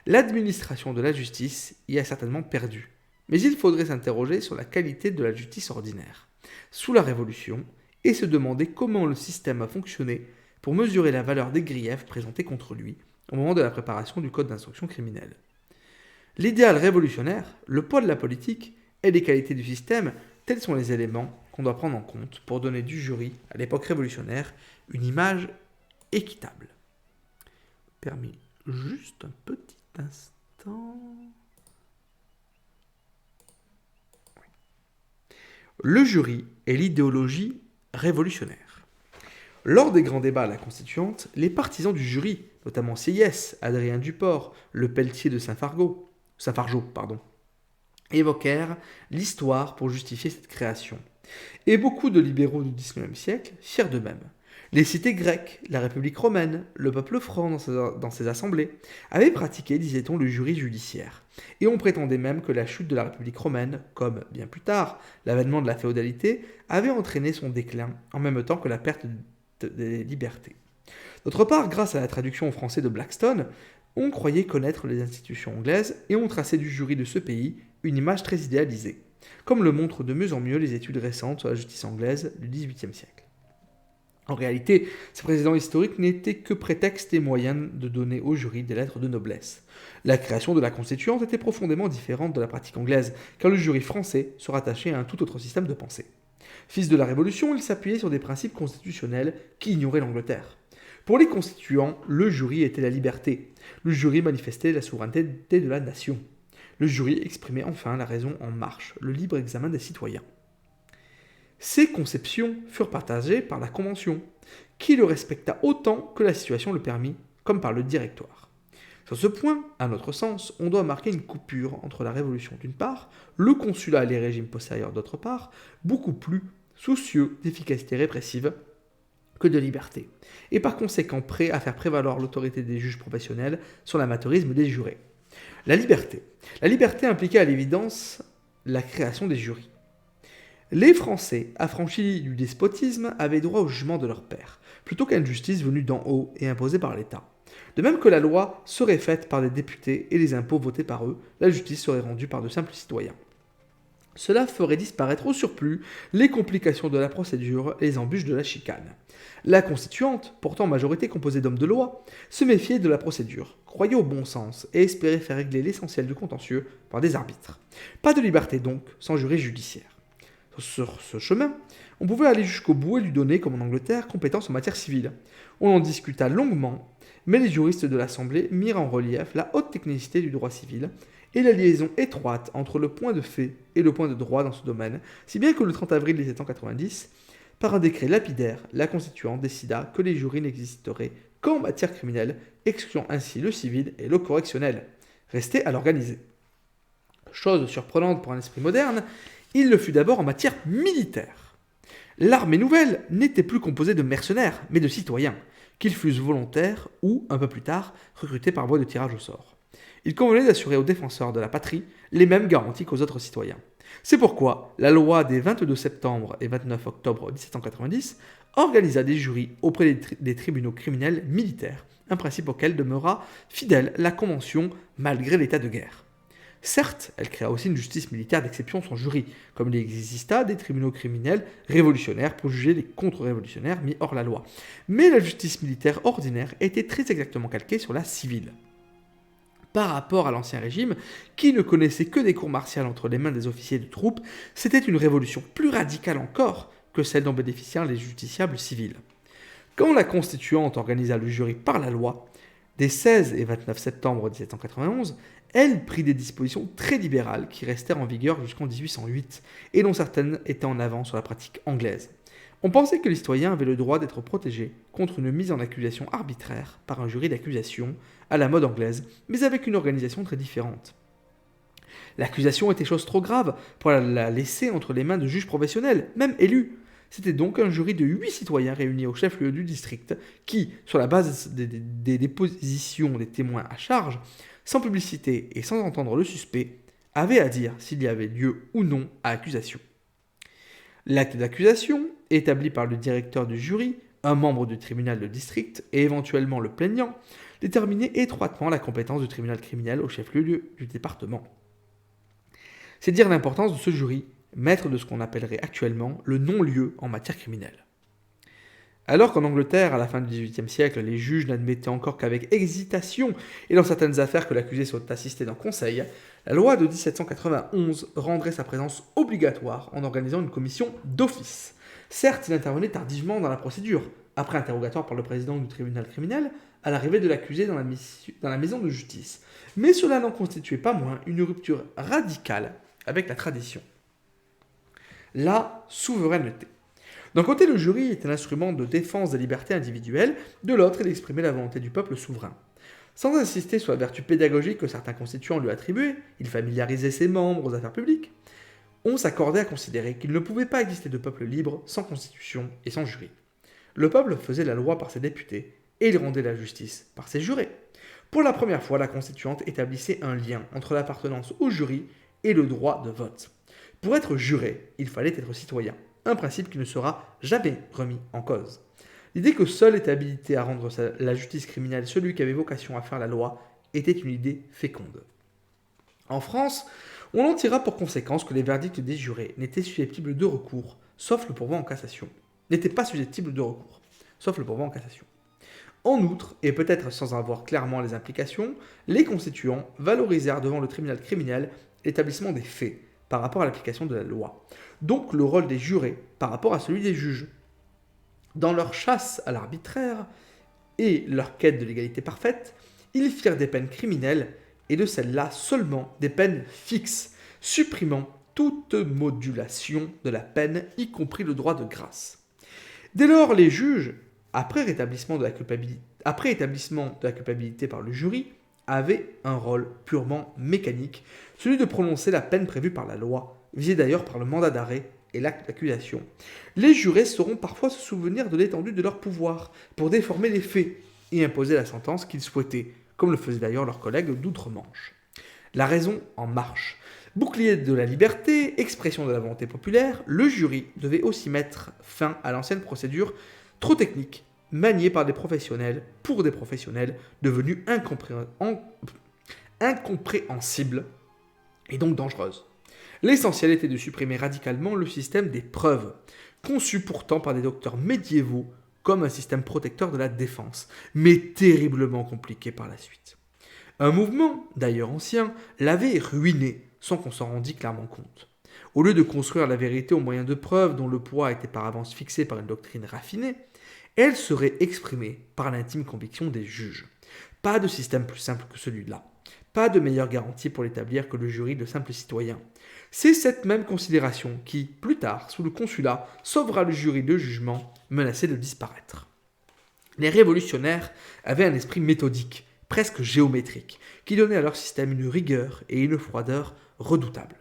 L'administration de la justice y a certainement perdu, mais il faudrait s'interroger sur la qualité de la justice ordinaire, sous la Révolution, et se demander comment le système a fonctionné pour mesurer la valeur des griefs présentés contre lui au moment de la préparation du code d'instruction criminelle. L'idéal révolutionnaire, le poids de la politique et les qualités du système, tels sont les éléments qu'on doit prendre en compte pour donner du jury, à l'époque révolutionnaire, une image équitable. Permis juste un petit instant. Le jury et l'idéologie révolutionnaire. Lors des grands débats à la Constituante, les partisans du jury notamment Sieyès, Adrien Duport, Le Pelletier de Saint-Fargeau, évoquèrent l'histoire pour justifier cette création. Et beaucoup de libéraux du XIXe siècle firent de même. Les cités grecques, la République romaine, le peuple franc dans ses assemblées, avaient pratiqué, disait-on, le jury judiciaire. Et on prétendait même que la chute de la République romaine, comme bien plus tard l'avènement de la féodalité, avait entraîné son déclin, en même temps que la perte des libertés. D'autre part, grâce à la traduction en français de Blackstone, on croyait connaître les institutions anglaises et on traçait du jury de ce pays une image très idéalisée, comme le montrent de mieux en mieux les études récentes sur la justice anglaise du XVIIIe siècle. En réalité, ces précédents historiques n'étaient que prétexte et moyen de donner au jury des lettres de noblesse. La création de la constituante était profondément différente de la pratique anglaise, car le jury français se rattachait à un tout autre système de pensée. Fils de la Révolution, il s'appuyait sur des principes constitutionnels qui ignoraient l'Angleterre. Pour les constituants, le jury était la liberté. Le jury manifestait la souveraineté de la nation. Le jury exprimait enfin la raison en marche, le libre examen des citoyens. Ces conceptions furent partagées par la Convention, qui le respecta autant que la situation le permit, comme par le Directoire. Sur ce point, à notre sens, on doit marquer une coupure entre la Révolution d'une part, le Consulat et les régimes postérieurs d'autre part, beaucoup plus soucieux d'efficacité répressive que de liberté, et par conséquent prêts à faire prévaloir l'autorité des juges professionnels sur l'amateurisme des jurés. La liberté. La liberté impliquait à l'évidence la création des jurys. Les Français, affranchis du despotisme, avaient droit au jugement de leur père, plutôt qu'à une justice venue d'en haut et imposée par l'État. De même que la loi serait faite par des députés et les impôts votés par eux, la justice serait rendue par de simples citoyens. Cela ferait disparaître au surplus les complications de la procédure et les embûches de la chicane. La constituante, pourtant en majorité composée d'hommes de loi, se méfiait de la procédure, croyait au bon sens et espérait faire régler l'essentiel du contentieux par des arbitres. Pas de liberté donc, sans jury judiciaire. Sur ce chemin, on pouvait aller jusqu'au bout et lui donner, comme en Angleterre, compétence en matière civile. On en discuta longuement, mais les juristes de l'Assemblée mirent en relief la haute technicité du droit civil et la liaison étroite entre le point de fait et le point de droit dans ce domaine, si bien que le 30 avril 1790, par un décret lapidaire, la Constituante décida que les jurys n'existeraient qu'en matière criminelle, excluant ainsi le civil et le correctionnel. Restait à l'organiser. Chose surprenante pour un esprit moderne, il le fut d'abord en matière militaire. L'armée nouvelle n'était plus composée de mercenaires, mais de citoyens, qu'ils fussent volontaires ou, un peu plus tard, recrutés par voie de tirage au sort. Il convenait d'assurer aux défenseurs de la patrie les mêmes garanties qu'aux autres citoyens. C'est pourquoi la loi des 22 septembre et 29 octobre 1790 organisa des jurys auprès des tribunaux criminels militaires, un principe auquel demeura fidèle la Convention malgré l'état de guerre. Certes, elle créa aussi une justice militaire d'exception sans jury, comme il exista des tribunaux criminels révolutionnaires pour juger les contre-révolutionnaires mis hors la loi. Mais la justice militaire ordinaire était très exactement calquée sur la civile. Par rapport à l'Ancien Régime, qui ne connaissait que des cours martiales entre les mains des officiers de troupes, c'était une révolution plus radicale encore que celle dont bénéficiaient les justiciables civils. Quand la Constituante organisa le jury par la loi, des 16 et 29 septembre 1791, elle prit des dispositions très libérales qui restèrent en vigueur jusqu'en 1808 et dont certaines étaient en avance sur la pratique anglaise. On pensait que les citoyens avaient le droit d'être protégés contre une mise en accusation arbitraire par un jury d'accusation à la mode anglaise, mais avec une organisation très différente. L'accusation était chose trop grave pour la laisser entre les mains de juges professionnels, même élus. C'était donc un jury de 8 citoyens réunis au chef-lieu du district qui, sur la base des dépositions des témoins à charge, sans publicité et sans entendre le suspect, avait à dire s'il y avait lieu ou non à accusation. L'acte d'accusation, établi par le directeur du jury, un membre du tribunal de district et éventuellement le plaignant, déterminait étroitement la compétence du tribunal criminel au chef-lieu du département. C'est dire l'importance de ce jury, maître de ce qu'on appellerait actuellement le non-lieu en matière criminelle. Alors qu'en Angleterre, à la fin du XVIIIe siècle, les juges n'admettaient encore qu'avec hésitation et dans certaines affaires que l'accusé soit assisté d'un conseil, la loi de 1791 rendrait sa présence obligatoire en organisant une commission d'office. Certes, il intervenait tardivement dans la procédure, après interrogatoire par le président du tribunal criminel, à l'arrivée de l'accusé dans la maison de justice, mais cela n'en constituait pas moins une rupture radicale avec la tradition. La souveraineté. D'un côté, le jury est un instrument de défense des libertés individuelles, de l'autre, il exprimait la volonté du peuple souverain. Sans insister sur la vertu pédagogique que certains constituants lui attribuaient, il familiarisait ses membres aux affaires publiques, on s'accordait à considérer qu'il ne pouvait pas exister de peuple libre sans constitution et sans jury. Le peuple faisait la loi par ses députés, et il rendait la justice par ses jurés. Pour la première fois, la constituante établissait un lien entre l'appartenance au jury et le droit de vote. Pour être juré, il fallait être citoyen, un principe qui ne sera jamais remis en cause. L'idée que seul était habilité à rendre la justice criminelle celui qui avait vocation à faire la loi était une idée féconde. En France, on en tira pour conséquence que les verdicts des jurés n'étaient susceptibles de recours, sauf le pourvoi en cassation. N'étaient pas susceptibles de recours, sauf le pourvoi en cassation. En outre, et peut-être sans en voir clairement les implications, les constituants valorisèrent devant le tribunal criminel l'établissement des faits par rapport à l'application de la loi. Donc le rôle des jurés par rapport à celui des juges. Dans leur chasse à l'arbitraire et leur quête de l'égalité parfaite, ils firent des peines criminelles et de celles-là seulement des peines fixes, supprimant toute modulation de la peine, y compris le droit de grâce. Dès lors, les juges, après établissement de la culpabilité par le jury, avaient un rôle purement mécanique, celui de prononcer la peine prévue par la loi, visée d'ailleurs par le mandat d'arrêt et l'acte d'accusation. Les jurés sauront parfois se souvenir de l'étendue de leur pouvoir pour déformer les faits et imposer la sentence qu'ils souhaitaient, comme le faisaient d'ailleurs leurs collègues d'outre-Manche. La raison en marche. Bouclier de la liberté, expression de la volonté populaire, le jury devait aussi mettre fin à l'ancienne procédure trop technique, maniée par des professionnels pour des professionnels devenus incompréhensibles et donc dangereuses. L'essentiel était de supprimer radicalement le système des preuves, conçu pourtant par des docteurs médiévaux comme un système protecteur de la défense, mais terriblement compliqué par la suite. Un mouvement, d'ailleurs ancien, l'avait ruiné sans qu'on s'en rendît clairement compte. Au lieu de construire la vérité au moyen de preuves dont le poids était par avance fixé par une doctrine raffinée, elle serait exprimée par l'intime conviction des juges. Pas de système plus simple que celui-là. Pas de meilleure garantie pour l'établir que le jury de simples citoyens. C'est cette même considération qui, plus tard, sous le consulat, sauvera le jury de jugement menacé de disparaître. Les révolutionnaires avaient un esprit méthodique, presque géométrique, qui donnait à leur système une rigueur et une froideur redoutables.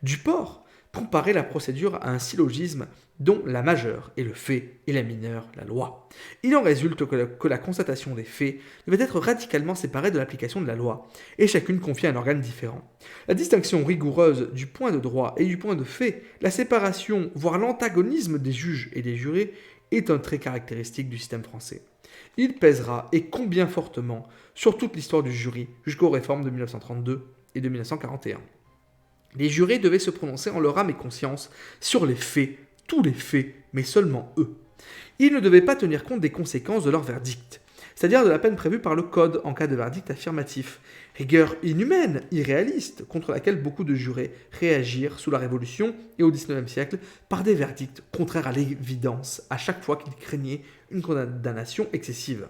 Duport comparait la procédure à un syllogisme dont la majeure est le fait et la mineure la loi. Il en résulte que la constatation des faits devait être radicalement séparée de l'application de la loi, et chacune confiée à un organe différent. La distinction rigoureuse du point de droit et du point de fait, la séparation, voire l'antagonisme des juges et des jurés, est un trait caractéristique du système français. Il pèsera, et combien fortement, sur toute l'histoire du jury jusqu'aux réformes de 1932 et de 1941. Les jurés devaient se prononcer en leur âme et conscience sur les faits, tous les faits, mais seulement eux. Ils ne devaient pas tenir compte des conséquences de leur verdict, c'est-à-dire de la peine prévue par le Code en cas de verdict affirmatif, rigueur inhumaine, irréaliste, contre laquelle beaucoup de jurés réagirent sous la Révolution et au XIXe siècle par des verdicts contraires à l'évidence à chaque fois qu'ils craignaient une condamnation excessive.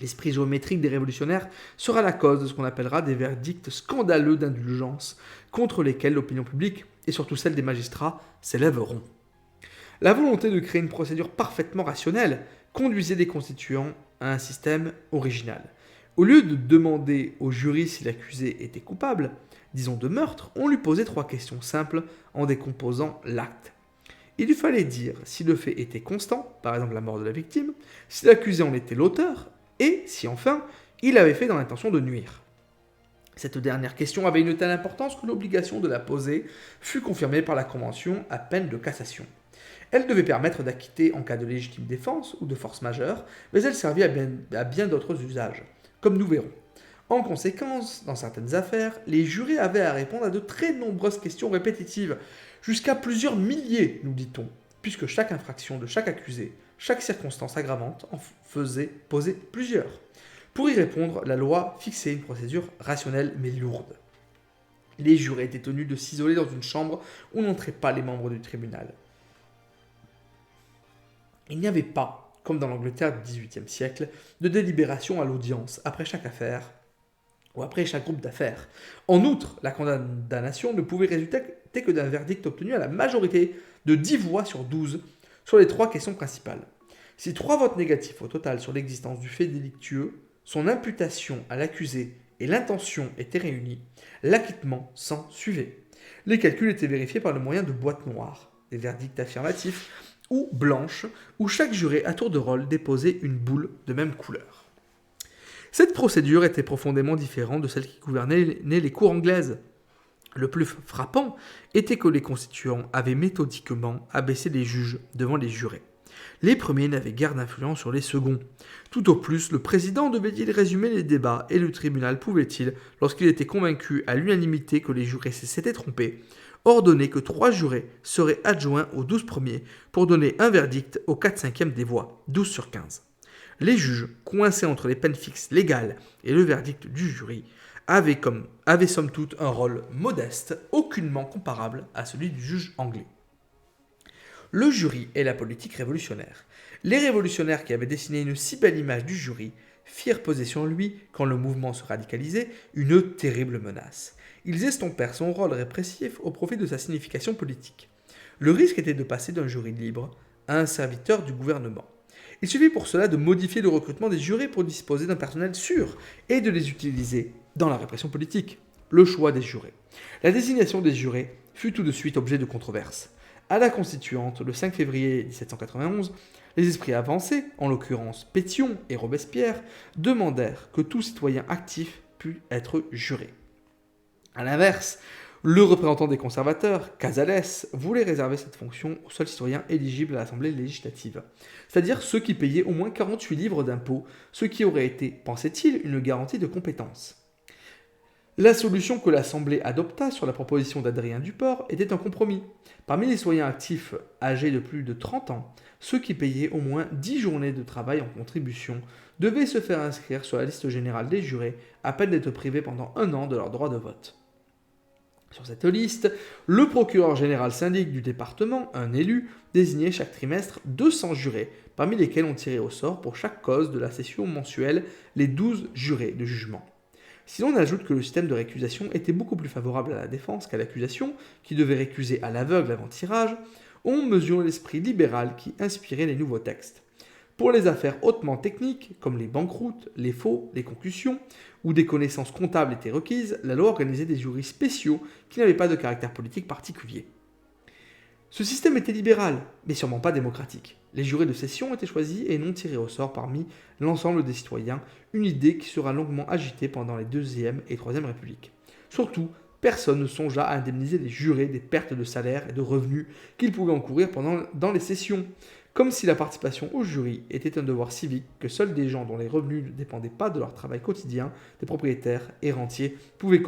L'esprit géométrique des révolutionnaires sera la cause de ce qu'on appellera des verdicts scandaleux d'indulgence contre lesquels l'opinion publique, et surtout celle des magistrats, s'élèveront. La volonté de créer une procédure parfaitement rationnelle conduisait des constituants à un système original. Au lieu de demander au jury si l'accusé était coupable, disons de meurtre, on lui posait 3 questions simples en décomposant l'acte. Il lui fallait dire si le fait était constant, par exemple la mort de la victime, si l'accusé en était l'auteur, et si enfin il avait fait dans l'intention de nuire. Cette dernière question avait une telle importance que l'obligation de la poser fut confirmée par la Convention à peine de cassation. Elle devait permettre d'acquitter en cas de légitime défense ou de force majeure, mais elle servit à bien d'autres usages, comme nous verrons. En conséquence, dans certaines affaires, les jurés avaient à répondre à de très nombreuses questions répétitives, jusqu'à plusieurs milliers, nous dit-on, puisque chaque infraction de chaque accusé, chaque circonstance aggravante en faisait poser plusieurs. Pour y répondre, la loi fixait une procédure rationnelle mais lourde. Les jurés étaient tenus de s'isoler dans une chambre où n'entraient pas les membres du tribunal. Il n'y avait pas, comme dans l'Angleterre du XVIIIe siècle, de délibération à l'audience après chaque affaire ou après chaque groupe d'affaires. En outre, la condamnation ne pouvait résulter que d'un verdict obtenu à la majorité de 10 voix sur 12, sur les 3 questions principales. Si 3 votes négatifs au total sur l'existence du fait délictueux, son imputation à l'accusé et l'intention étaient réunis, l'acquittement s'en suivait. Les calculs étaient vérifiés par le moyen de boîtes noires, des verdicts affirmatifs ou blanches, où chaque juré à tour de rôle déposait une boule de même couleur. Cette procédure était profondément différente de celle qui gouvernait les cours anglaises. Le plus frappant était que les constituants avaient méthodiquement abaissé les juges devant les jurés. Les premiers n'avaient guère d'influence sur les seconds. Tout au plus, le président devait-il résumer les débats et le tribunal pouvait-il, lorsqu'il était convaincu à l'unanimité que les jurés s'étaient trompés, ordonner que 3 jurés seraient adjoints aux 12 premiers pour donner un verdict aux 4/5 des voix, 12 sur 15. Les juges, coincés entre les peines fixes légales et le verdict du jury, avaient somme toute un rôle modeste, aucunement comparable à celui du juge anglais. Le jury et la politique révolutionnaire. Les révolutionnaires qui avaient dessiné une si belle image du jury firent peser sur lui, quand le mouvement se radicalisait, une terrible menace. Ils estompèrent son rôle répressif au profit de sa signification politique. Le risque était de passer d'un jury libre à un serviteur du gouvernement. Il suffit pour cela de modifier le recrutement des jurés pour disposer d'un personnel sûr et de les utiliser dans la répression politique. Le choix des jurés. La désignation des jurés fut tout de suite objet de controverses. À la Constituante, le 5 février 1791, les esprits avancés, en l'occurrence Pétion et Robespierre, demandèrent que tout citoyen actif pût être juré. A l'inverse, le représentant des conservateurs, Casales, voulait réserver cette fonction aux seuls citoyens éligibles à l'Assemblée législative, c'est-à-dire ceux qui payaient au moins 48 livres d'impôts, ce qui aurait été, pensait-il, une garantie de compétence. La solution que l'Assemblée adopta sur la proposition d'Adrien Duport était un compromis. Parmi les citoyens actifs âgés de plus de 30 ans, ceux qui payaient au moins 10 journées de travail en contribution devaient se faire inscrire sur la liste générale des jurés à peine d'être privés pendant 1 an de leur droit de vote. Sur cette liste, le procureur général syndic du département, un élu, désignait chaque trimestre 200 jurés, parmi lesquels on tirait au sort pour chaque cause de la session mensuelle les 12 jurés de jugement. Si l'on ajoute que le système de récusation était beaucoup plus favorable à la défense qu'à l'accusation, qui devait récuser à l'aveugle avant tirage, on mesure l'esprit libéral qui inspirait les nouveaux textes. Pour les affaires hautement techniques, comme les banqueroutes, les faux, les concussions, où des connaissances comptables étaient requises, la loi organisait des jurys spéciaux qui n'avaient pas de caractère politique particulier. Ce système était libéral, mais sûrement pas démocratique. Les jurés de session étaient choisis et non tirés au sort parmi l'ensemble des citoyens, une idée qui sera longuement agitée pendant les 2e et 3e Républiques. Surtout, personne ne songea à indemniser les jurés des pertes de salaire et de revenus qu'ils pouvaient encourir dans les sessions, comme si la participation au jury était un devoir civique que seuls des gens dont les revenus ne dépendaient pas de leur travail quotidien, des propriétaires et rentiers, pouvaient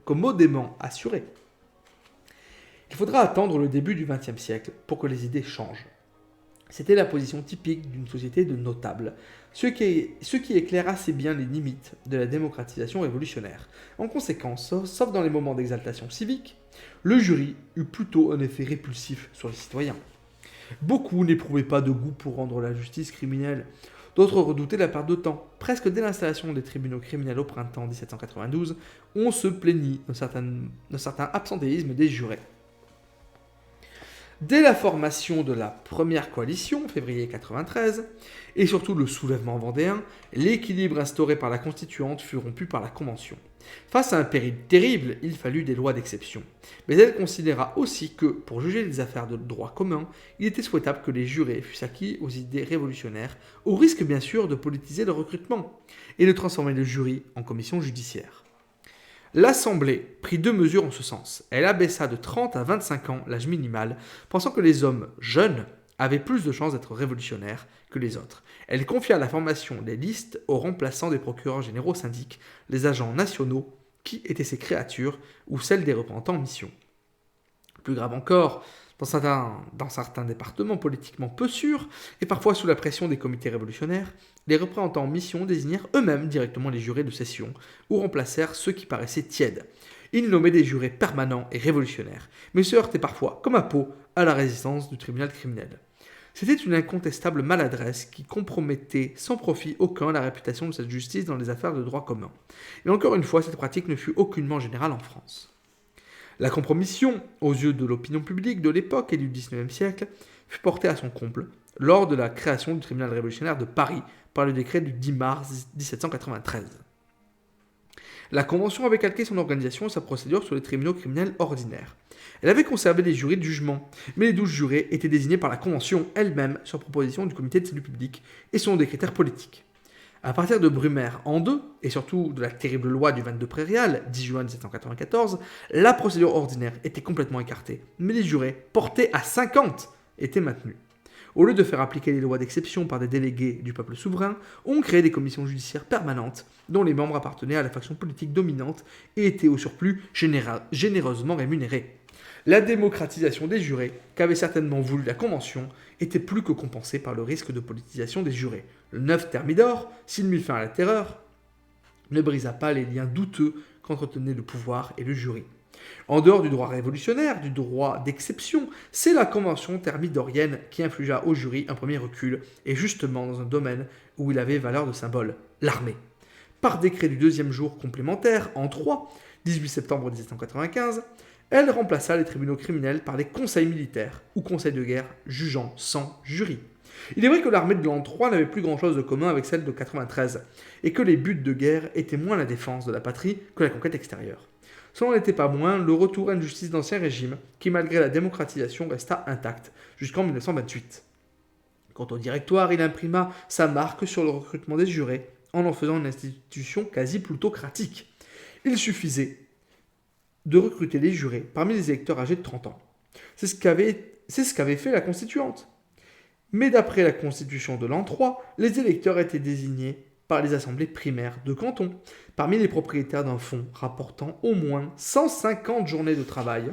commodément assurer. Il faudra attendre le début du XXe siècle pour que les idées changent. C'était la position typique d'une société de notables, ce qui éclaire assez bien les limites de la démocratisation révolutionnaire. En conséquence, sauf dans les moments d'exaltation civique, le jury eut plutôt un effet répulsif sur les citoyens. Beaucoup n'éprouvaient pas de goût pour rendre la justice criminelle. D'autres redoutaient la perte de temps. Presque dès l'installation des tribunaux criminels au printemps 1792, on se plaignit d'un certain absentéisme des jurés. Dès la formation de la première coalition, février 1993, et surtout le soulèvement vendéen, l'équilibre instauré par la Constituante fut rompu par la Convention. Face à un péril terrible, il fallut des lois d'exception. Mais elle considéra aussi que, pour juger des affaires de droit commun, il était souhaitable que les jurés fussent acquis aux idées révolutionnaires, au risque bien sûr de politiser le recrutement, et de transformer le jury en commission judiciaire. L'Assemblée prit 2 mesures en ce sens. Elle abaissa de 30 à 25 ans l'âge minimal, pensant que les hommes jeunes avaient plus de chances d'être révolutionnaires que les autres. Elle confia la formation des listes aux remplaçants des procureurs généraux syndics, les agents nationaux, qui étaient ces créatures, ou celles des représentants en mission. Plus grave encore, dans certains départements politiquement peu sûrs, et parfois sous la pression des comités révolutionnaires, les représentants en mission désignèrent eux-mêmes directement les jurés de session, ou remplacèrent ceux qui paraissaient tièdes. Ils nommaient des jurés permanents et révolutionnaires, mais se heurtaient parfois, comme à Pau, à la résistance du tribunal criminel. C'était une incontestable maladresse qui compromettait sans profit aucun la réputation de cette justice dans les affaires de droit commun. Et encore une fois, cette pratique ne fut aucunement générale en France. La compromission, aux yeux de l'opinion publique de l'époque et du XIXe siècle, fut portée à son comble lors de la création du tribunal révolutionnaire de Paris par le décret du 10 mars 1793. La Convention avait calqué son organisation et sa procédure sur les tribunaux criminels ordinaires. Elle avait conservé les jurys de jugement, mais les 12 jurés étaient désignés par la Convention elle-même sur proposition du comité de salut public et selon des critères politiques. À partir de Brumaire en 2, et surtout de la terrible loi du 22 Prairial, 10 juin 1794, la procédure ordinaire était complètement écartée, mais les jurés, portés à 50, étaient maintenus. Au lieu de faire appliquer les lois d'exception par des délégués du peuple souverain, on créait des commissions judiciaires permanentes dont les membres appartenaient à la faction politique dominante et étaient au surplus généreusement rémunérés. La démocratisation des jurés, qu'avait certainement voulu la Convention, était plus que compensée par le risque de politisation des jurés. Le 9 Thermidor, s'il mit fin à la terreur, ne brisa pas les liens douteux qu'entretenaient le pouvoir et le jury. En dehors du droit révolutionnaire, du droit d'exception, c'est la Convention thermidorienne qui infligea au jury un premier recul, et justement dans un domaine où il avait valeur de symbole, l'armée. Par décret du deuxième jour complémentaire, en 3, 18 septembre 1795, elle remplaça les tribunaux criminels par les conseils militaires, ou conseils de guerre jugeant sans jury. Il est vrai que l'armée de l'an 3 n'avait plus grand-chose de commun avec celle de 93, et que les buts de guerre étaient moins la défense de la patrie que la conquête extérieure. Cela n'était pas moins le retour à une justice d'Ancien Régime qui, malgré la démocratisation, resta intacte jusqu'en 1928. Quant au directoire, il imprima sa marque sur le recrutement des jurés en faisant une institution quasi plutocratique. Il suffisait de recruter les jurés parmi les électeurs âgés de 30 ans. C'est ce qu'avait fait la Constituante. Mais d'après la Constitution de l'an 3, les électeurs étaient désignés par les assemblées primaires de canton, parmi les propriétaires d'un fonds rapportant au moins 150 journées de travail,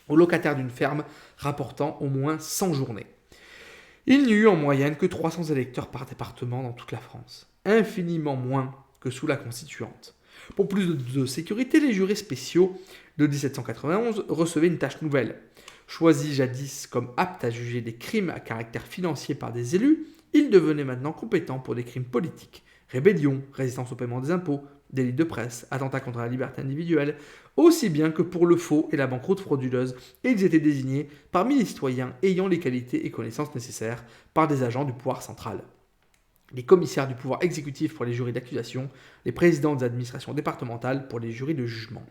aux locataires d'une ferme rapportant au moins 100 journées. Il n'y eut en moyenne que 300 électeurs par département dans toute la France, infiniment moins que sous la Constituante. Pour plus de sécurité, les jurés spéciaux de 1791 recevaient une tâche nouvelle. Choisis jadis comme aptes à juger des crimes à caractère financier par des élus, ils devenaient maintenant compétents pour des crimes politiques, rébellion, résistance au paiement des impôts, délit de presse, attentat contre la liberté individuelle, aussi bien que pour le faux et la banqueroute frauduleuse, et ils étaient désignés parmi les citoyens ayant les qualités et connaissances nécessaires par des agents du pouvoir central. Les commissaires du pouvoir exécutif pour les jurys d'accusation, les présidents des administrations départementales pour les jurys de jugement.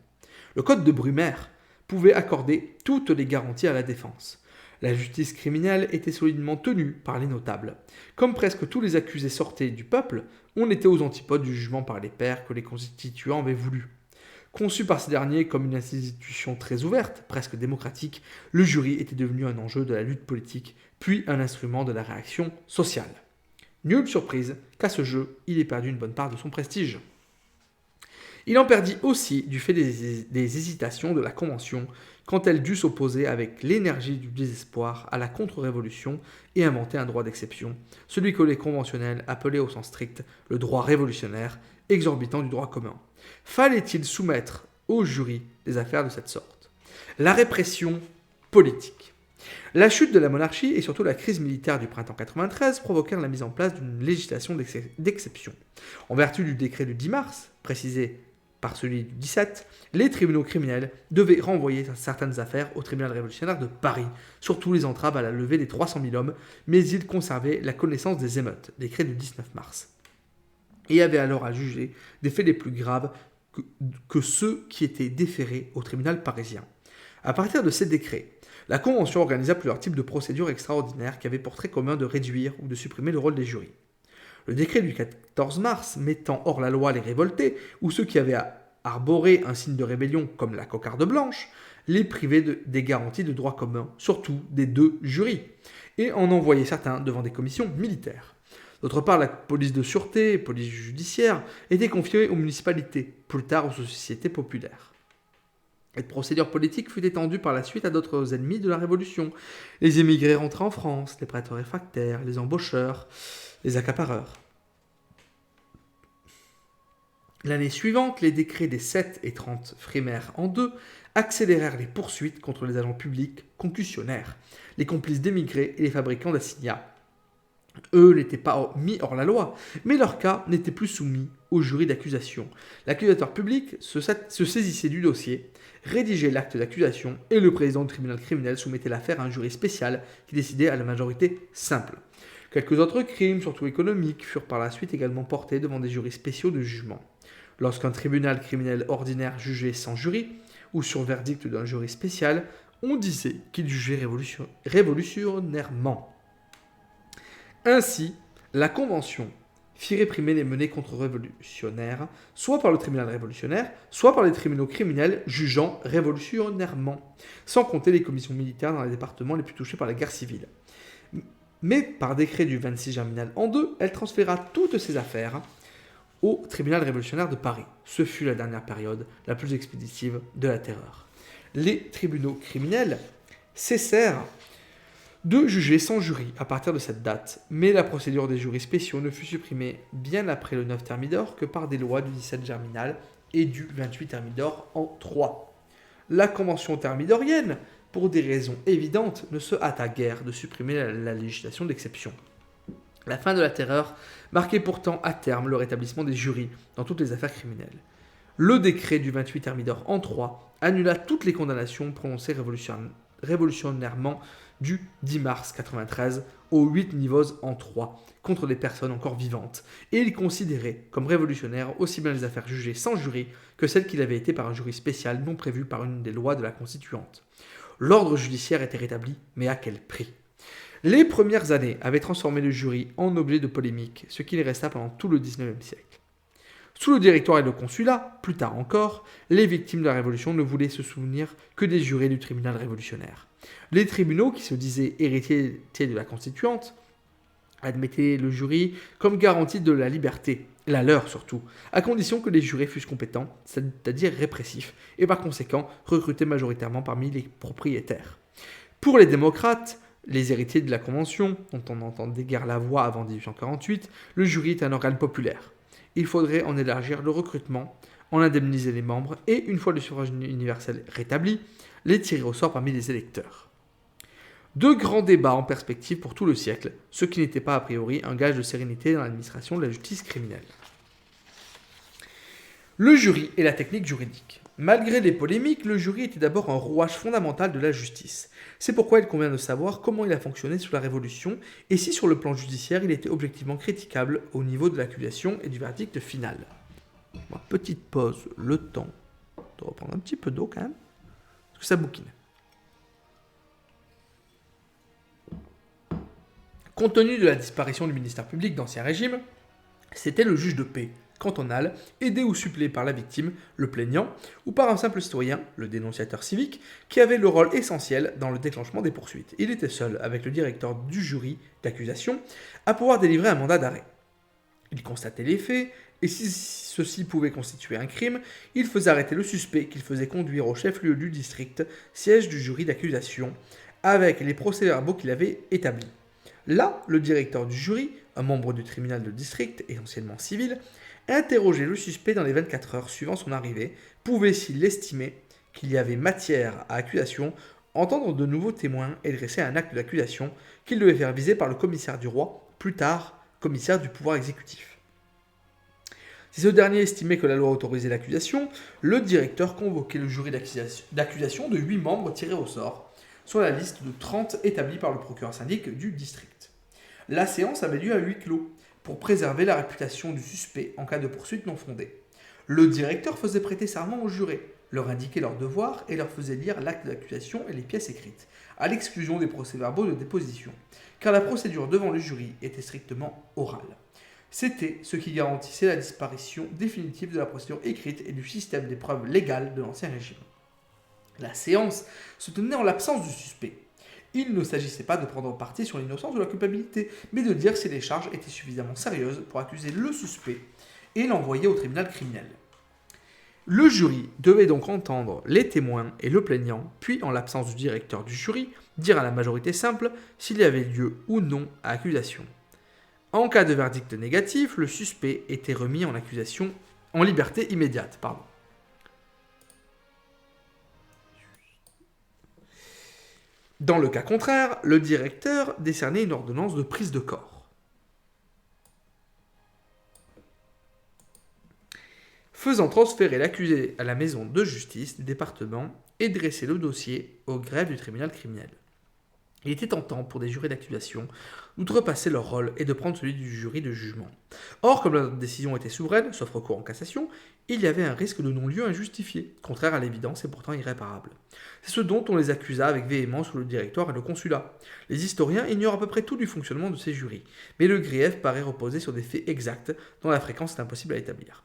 Le code de Brumaire pouvait accorder toutes les garanties à la défense. La justice criminelle était solidement tenue par les notables. Comme presque tous les accusés sortaient du peuple, on était aux antipodes du jugement par les pairs que les constituants avaient voulu. Conçu par ces derniers comme une institution très ouverte, presque démocratique, le jury était devenu un enjeu de la lutte politique, puis un instrument de la réaction sociale. Nulle surprise qu'à ce jeu, il ait perdu une bonne part de son prestige. Il en perdit aussi du fait des hésitations de la Convention quand elle dut s'opposer avec l'énergie du désespoir à la contre-révolution et inventer un droit d'exception, celui que les conventionnels appelaient au sens strict le droit révolutionnaire, exorbitant du droit commun. Fallait-il soumettre au jury des affaires de cette sorte ? La répression politique. La chute de la monarchie et surtout la crise militaire du printemps 93 provoquèrent la mise en place d'une législation d'exception. En vertu du décret du 10 mars, précisé par celui du 17, les tribunaux criminels devaient renvoyer certaines affaires au tribunal révolutionnaire de Paris, surtout les entraves à la levée des 300 000 hommes, mais ils conservaient la connaissance des émeutes, décret du 19 mars, et avaient alors à juger des faits les plus graves que ceux qui étaient déférés au tribunal parisien. À partir de ces décrets, la Convention organisa plusieurs types de procédures extraordinaires qui avaient pour trait commun de réduire ou de supprimer le rôle des jurys. Le décret du 14 mars mettant hors la loi les révoltés ou ceux qui avaient arboré un signe de rébellion comme la cocarde blanche, les privait des garanties de droit commun, surtout des 2 jurys, et en envoyait certains devant des commissions militaires. D'autre part, la police de sûreté, police judiciaire, était confiée aux municipalités, plus tard aux sociétés populaires. Cette procédure politique fut étendue par la suite à d'autres ennemis de la Révolution. Les émigrés rentrés en France, les prêtres réfractaires, les embaucheurs, les accapareurs. L'année suivante, les décrets des 7 et 30 Frimaire en 2 accélérèrent les poursuites contre les agents publics concussionnaires, les complices d'émigrés et les fabricants d'assignats. Eux n'étaient pas mis hors la loi, mais leur cas n'était plus soumis au jury d'accusation. L'accusateur public se saisissait du dossier, rédigeait l'acte d'accusation et le président du tribunal criminel soumettait l'affaire à un jury spécial qui décidait à la majorité simple. Quelques autres crimes, surtout économiques, furent par la suite également portés devant des jurys spéciaux de jugement. Lorsqu'un tribunal criminel ordinaire jugeait sans jury, ou sur verdict d'un jury spécial, on disait qu'il jugeait révolutionnairement. Ainsi, la Convention fit réprimer les menées contre-révolutionnaires, soit par le tribunal révolutionnaire, soit par les tribunaux criminels jugeant révolutionnairement, sans compter les commissions militaires dans les départements les plus touchés par la guerre civile. Mais par décret du 26 germinal en 2, elle transféra toutes ces affaires au tribunal révolutionnaire de Paris. Ce fut la dernière période la plus expéditive de la terreur. Les tribunaux criminels cessèrent de juger sans jury à partir de cette date, mais la procédure des jurys spéciaux ne fut supprimée bien après le 9 Thermidor que par des lois du 17 Germinal et du 28 Thermidor en 3. La convention thermidorienne, pour des raisons évidentes, ne se hâta guère de supprimer la législation d'exception. La fin de la terreur marquait pourtant à terme le rétablissement des jurys dans toutes les affaires criminelles. Le décret du 28 Thermidor en 3 annula toutes les condamnations prononcées révolutionnairement du 10 mars 93 au 8 Nivose en 3 contre des personnes encore vivantes, et il considérait comme révolutionnaires aussi bien les affaires jugées sans jury que celles qui l'avaient été par un jury spécial non prévu par une des lois de la Constituante. L'ordre judiciaire était rétabli, mais à quel prix ? Les premières années avaient transformé le jury en objet de polémique, ce qui les resta pendant tout le XIXe siècle. Sous le directoire et le consulat, plus tard encore, les victimes de la Révolution ne voulaient se souvenir que des jurés du tribunal révolutionnaire. Les tribunaux, qui se disaient héritiers de la Constituante, admettaient le jury comme garantie de la liberté, la leur surtout, à condition que les jurés fussent compétents, c'est-à-dire répressifs, et par conséquent recrutés majoritairement parmi les propriétaires. Pour les démocrates, les héritiers de la Convention, dont on n'entendait guère la voix avant 1848, le jury est un organe populaire. Il faudrait en élargir le recrutement, en indemniser les membres et, une fois le suffrage universel rétabli, les tirer au sort parmi les électeurs. Deux grands débats en perspective pour tout le siècle, ce qui n'était pas a priori un gage de sérénité dans l'administration de la justice criminelle. Le jury et la technique juridique. Malgré les polémiques, le jury était d'abord un rouage fondamental de la justice. C'est pourquoi il convient de savoir comment il a fonctionné sous la Révolution et si sur le plan judiciaire il était objectivement critiquable au niveau de l'accusation et du verdict final. Petite pause, le temps de reprendre un petit peu d'eau quand même, parce que ça bouquine. Compte tenu de la disparition du ministère public d'Ancien Régime, c'était le juge de paix cantonal, aidé ou suppléé par la victime, le plaignant, ou par un simple citoyen, le dénonciateur civique, qui avait le rôle essentiel dans le déclenchement des poursuites. Il était seul, avec le directeur du jury d'accusation, à pouvoir délivrer un mandat d'arrêt. Il constatait les faits, et si ceux-ci pouvaient constituer un crime, il faisait arrêter le suspect qu'il faisait conduire au chef-lieu du district, siège du jury d'accusation, avec les procès-verbaux qu'il avait établis. Là, le directeur du jury, un membre du tribunal de district et anciennement civil, interrogeait le suspect dans les 24 heures suivant son arrivée, pouvait, s'il l'estimait qu'il y avait matière à accusation, entendre de nouveaux témoins et dresser un acte d'accusation qu'il devait faire viser par le commissaire du roi, plus tard commissaire du pouvoir exécutif. Si ce dernier estimait que la loi autorisait l'accusation, le directeur convoquait le jury d'accusation de 8 membres tirés au sort, sur la liste de 30 établie par le procureur syndic du district. La séance avait lieu à huis clos, pour préserver la réputation du suspect en cas de poursuite non fondée. Le directeur faisait prêter serment aux jurés, leur indiquait leurs devoirs et leur faisait lire l'acte d'accusation et les pièces écrites, à l'exclusion des procès-verbaux de déposition, car la procédure devant le jury était strictement orale. C'était ce qui garantissait la disparition définitive de la procédure écrite et du système des preuves légales de l'Ancien Régime. La séance se tenait en l'absence du suspect. Il ne s'agissait pas de prendre parti sur l'innocence ou la culpabilité, mais de dire si les charges étaient suffisamment sérieuses pour accuser le suspect et l'envoyer au tribunal criminel. Le jury devait donc entendre les témoins et le plaignant, puis, en l'absence du directeur du jury, dire à la majorité simple s'il y avait lieu ou non à accusation. En cas de verdict négatif, le suspect était remis en liberté immédiate. Dans le cas contraire, le directeur décernait une ordonnance de prise de corps. faisant transférer l'accusé à la maison de justice du département et dresser le dossier au greffe du tribunal criminel. Il était tentant pour des jurés d'accusation d'outrepasser leur rôle et de prendre celui du jury de jugement. Or, comme la décision était souveraine, sauf recours en cassation, il y avait un risque de non-lieu injustifié, contraire à l'évidence et pourtant irréparable. C'est ce dont on les accusa avec véhémence sous le directoire et le consulat. Les historiens ignorent à peu près tout du fonctionnement de ces jurys, mais le grief paraît reposer sur des faits exacts dont la fréquence est impossible à établir.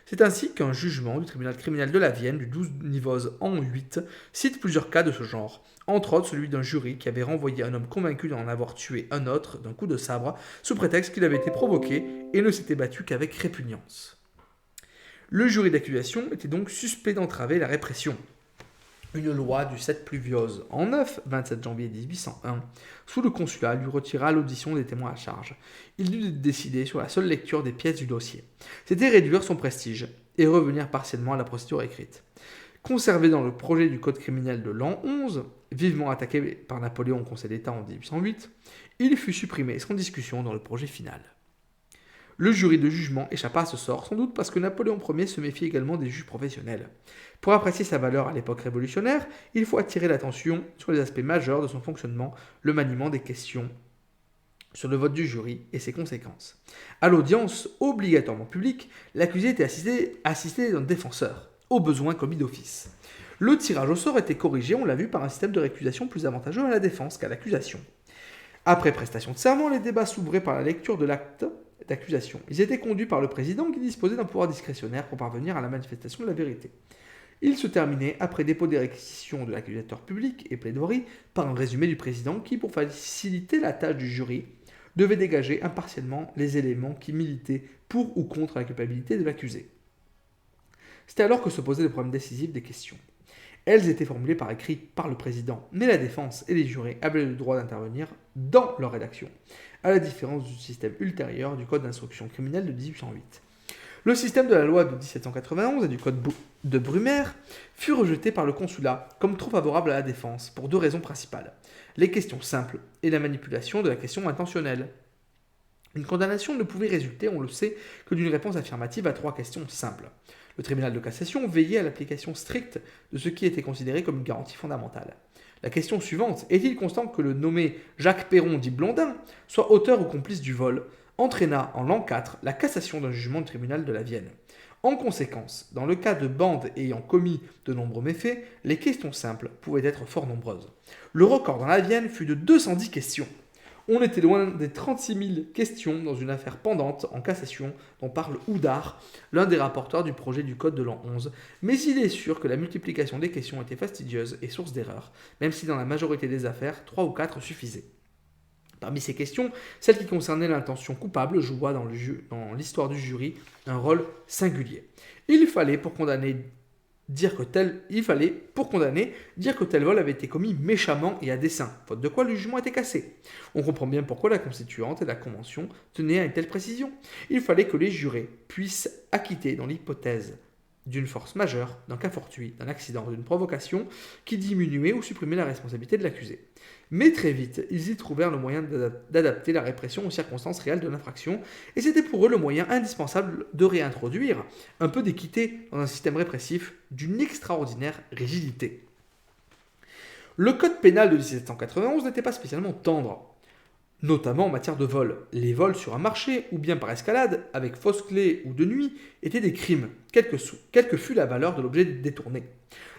C'est ainsi qu'un jugement du tribunal criminel de la Vienne du 12 Nivose an 8 cite plusieurs cas de ce genre, entre autres celui d'un jury qui avait renvoyé un homme convaincu d'en avoir tué un autre d'un coup de sabre sous prétexte qu'il avait été provoqué et ne s'était battu qu'avec répugnance. Le jury d'accusation était donc suspect d'entraver la répression. Une loi du 7 Pluviose en 9, 27 janvier 1801, sous le consulat, lui retira l'audition des témoins à charge. Il dut décider sur la seule lecture des pièces du dossier. C'était réduire son prestige et revenir partiellement à la procédure écrite. Conservé dans le projet du code criminel de l'an 11, vivement attaqué par Napoléon au Conseil d'État en 1808, il fut supprimé sans discussion dans le projet final. Le jury de jugement échappa à ce sort, sans doute parce que Napoléon Ier se méfie également des juges professionnels. Pour apprécier sa valeur à l'époque révolutionnaire, il faut attirer l'attention sur les aspects majeurs de son fonctionnement, le maniement des questions sur le vote du jury et ses conséquences. À l'audience, obligatoirement publique, l'accusé était assisté d'un défenseur, au besoin commis d'office. Le tirage au sort était corrigé, on l'a vu, par un système de récusation plus avantageux à la défense qu'à l'accusation. Après prestation de serment, les débats s'ouvraient par la lecture de l'acte d'accusation. Ils étaient conduits par le président qui disposait d'un pouvoir discrétionnaire pour parvenir à la manifestation de la vérité. Ils se terminaient, après dépôt des réquisitions de l'accusateur public et plaidoirie, par un résumé du président qui, pour faciliter la tâche du jury, devait dégager impartialement les éléments qui militaient pour ou contre la culpabilité de l'accusé. C'était alors que se posait le problème décisif des questions. Elles étaient formulées par écrit par le président, mais la défense et les jurés avaient le droit d'intervenir dans leur rédaction, à la différence du système ultérieur du Code d'instruction criminelle de 1808. Le système de la loi de 1791 et du Code de Brumaire fut rejeté par le consulat comme trop favorable à la défense pour deux raisons principales. Les questions simples et la manipulation de la question intentionnelle. Une condamnation ne pouvait résulter, on le sait, que d'une réponse affirmative à trois questions simples. Le tribunal de cassation veillait à l'application stricte de ce qui était considéré comme une garantie fondamentale. La question suivante, est-il constant que le nommé Jacques Perron dit Blondin soit auteur ou complice du vol, entraîna en l'an 4 la cassation d'un jugement du tribunal de la Vienne. En conséquence, dans le cas de bandes ayant commis de nombreux méfaits, les questions simples pouvaient être fort nombreuses. Le record dans la Vienne fut de 210 questions. On était loin des 36 000 questions dans une affaire pendante en cassation dont parle Houdard, l'un des rapporteurs du projet du Code de l'an 11, mais il est sûr que la multiplication des questions était fastidieuse et source d'erreurs, même si dans la majorité des affaires, 3 ou 4 suffisaient. Parmi ces questions, celle qui concernait l'intention coupable joua dans l'histoire du jury un rôle singulier. Il fallait pour condamner dire que tel vol avait été commis méchamment et à dessein, faute de quoi le jugement était cassé. On comprend bien pourquoi la constituante et la convention tenaient à une telle précision. Il fallait que les jurés puissent acquitter dans l'hypothèse d'une force majeure, d'un cas fortuit, d'un accident ou d'une provocation qui diminuait ou supprimait la responsabilité de l'accusé. Mais très vite, ils y trouvèrent le moyen d'adapter la répression aux circonstances réelles de l'infraction, et c'était pour eux le moyen indispensable de réintroduire un peu d'équité dans un système répressif d'une extraordinaire rigidité. Le code pénal de 1791 n'était pas spécialement tendre, notamment en matière de vol. Les vols sur un marché, ou bien par escalade, avec fausse clé ou de nuit, étaient des crimes, quelle que fût la valeur de l'objet détourné.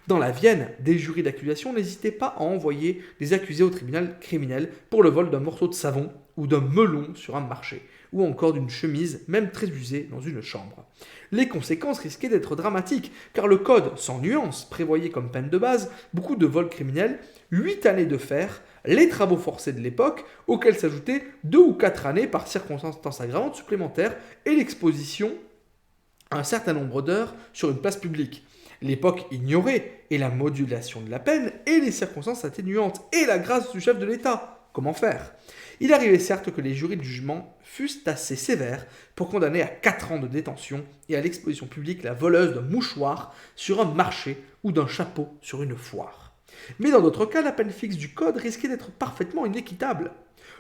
Dans la Vienne, des jurys d'accusation n'hésitaient pas à envoyer des accusés au tribunal criminel pour le vol d'un morceau de savon ou d'un melon sur un marché, ou encore d'une chemise, même très usée, dans une chambre. Les conséquences risquaient d'être dramatiques, car le code, sans nuance, prévoyait comme peine de base beaucoup de vols criminels, 8 années de fer, les travaux forcés de l'époque, auxquels s'ajoutaient 2 ou 4 années par circonstances aggravantes supplémentaires, et l'exposition à un certain nombre d'heures sur une place publique. L'époque ignorait et la modulation de la peine et les circonstances atténuantes et la grâce du chef de l'État. Comment faire ? Il arrivait certes que les jurys de jugement fussent assez sévères pour condamner à 4 ans de détention et à l'exposition publique la voleuse d'un mouchoir sur un marché ou d'un chapeau sur une foire. Mais dans d'autres cas, la peine fixe du code risquait d'être parfaitement inéquitable.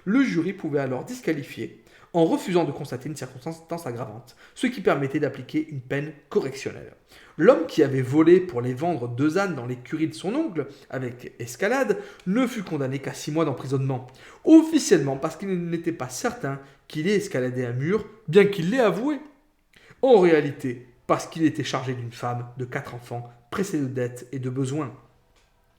Le jury pouvait alors disqualifier, en refusant de constater une circonstance aggravante, ce qui permettait d'appliquer une peine correctionnelle. L'homme qui avait volé pour les vendre 2 ânes dans l'écurie de son oncle, avec escalade, ne fut condamné qu'à 6 mois d'emprisonnement, officiellement parce qu'il n'était pas certain qu'il ait escaladé un mur, bien qu'il l'ait avoué. En réalité, parce qu'il était chargé d'une femme, de 4 enfants, pressé de dettes et de besoins.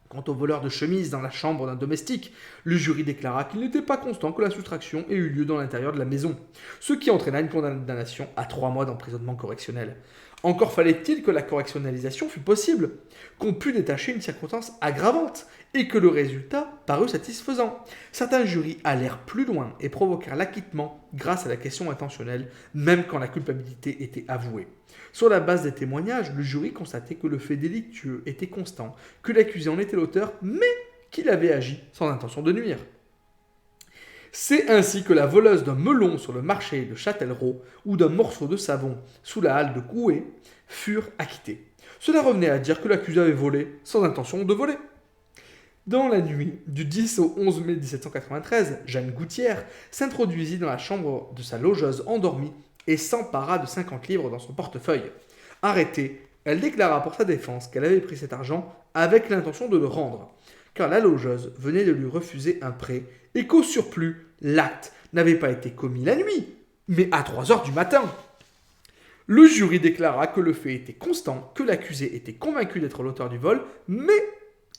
Quant au voleur de chemise dans la chambre d'un domestique, le jury déclara qu'il n'était pas constant que la soustraction ait eu lieu dans l'intérieur de la maison, ce qui entraîna une condamnation à 3 mois d'emprisonnement correctionnel. Encore fallait-il que la correctionnalisation fût possible, qu'on pût détacher une circonstance aggravante, et que le résultat parut satisfaisant. Certains jurys allèrent plus loin et provoquèrent l'acquittement grâce à la question intentionnelle, même quand la culpabilité était avouée. Sur la base des témoignages, le jury constatait que le fait délictueux était constant, que l'accusé en était l'auteur, mais qu'il avait agi sans intention de nuire. C'est ainsi que la voleuse d'un melon sur le marché de Châtellerault ou d'un morceau de savon sous la halle de Coué furent acquittées. Cela revenait à dire que l'accusé avait volé sans intention de voler. Dans la nuit du 10 au 11 mai 1793, Jeanne Gouttière s'introduisit dans la chambre de sa logeuse endormie et s'empara de 50 livres dans son portefeuille. Arrêtée, elle déclara pour sa défense qu'elle avait pris cet argent avec l'intention de le rendre, car la logeuse venait de lui refuser un prêt et qu'au surplus, l'acte n'avait pas été commis la nuit, mais à 3 heures du matin. Le jury déclara que le fait était constant, que l'accusé était convaincu d'être l'auteur du vol, mais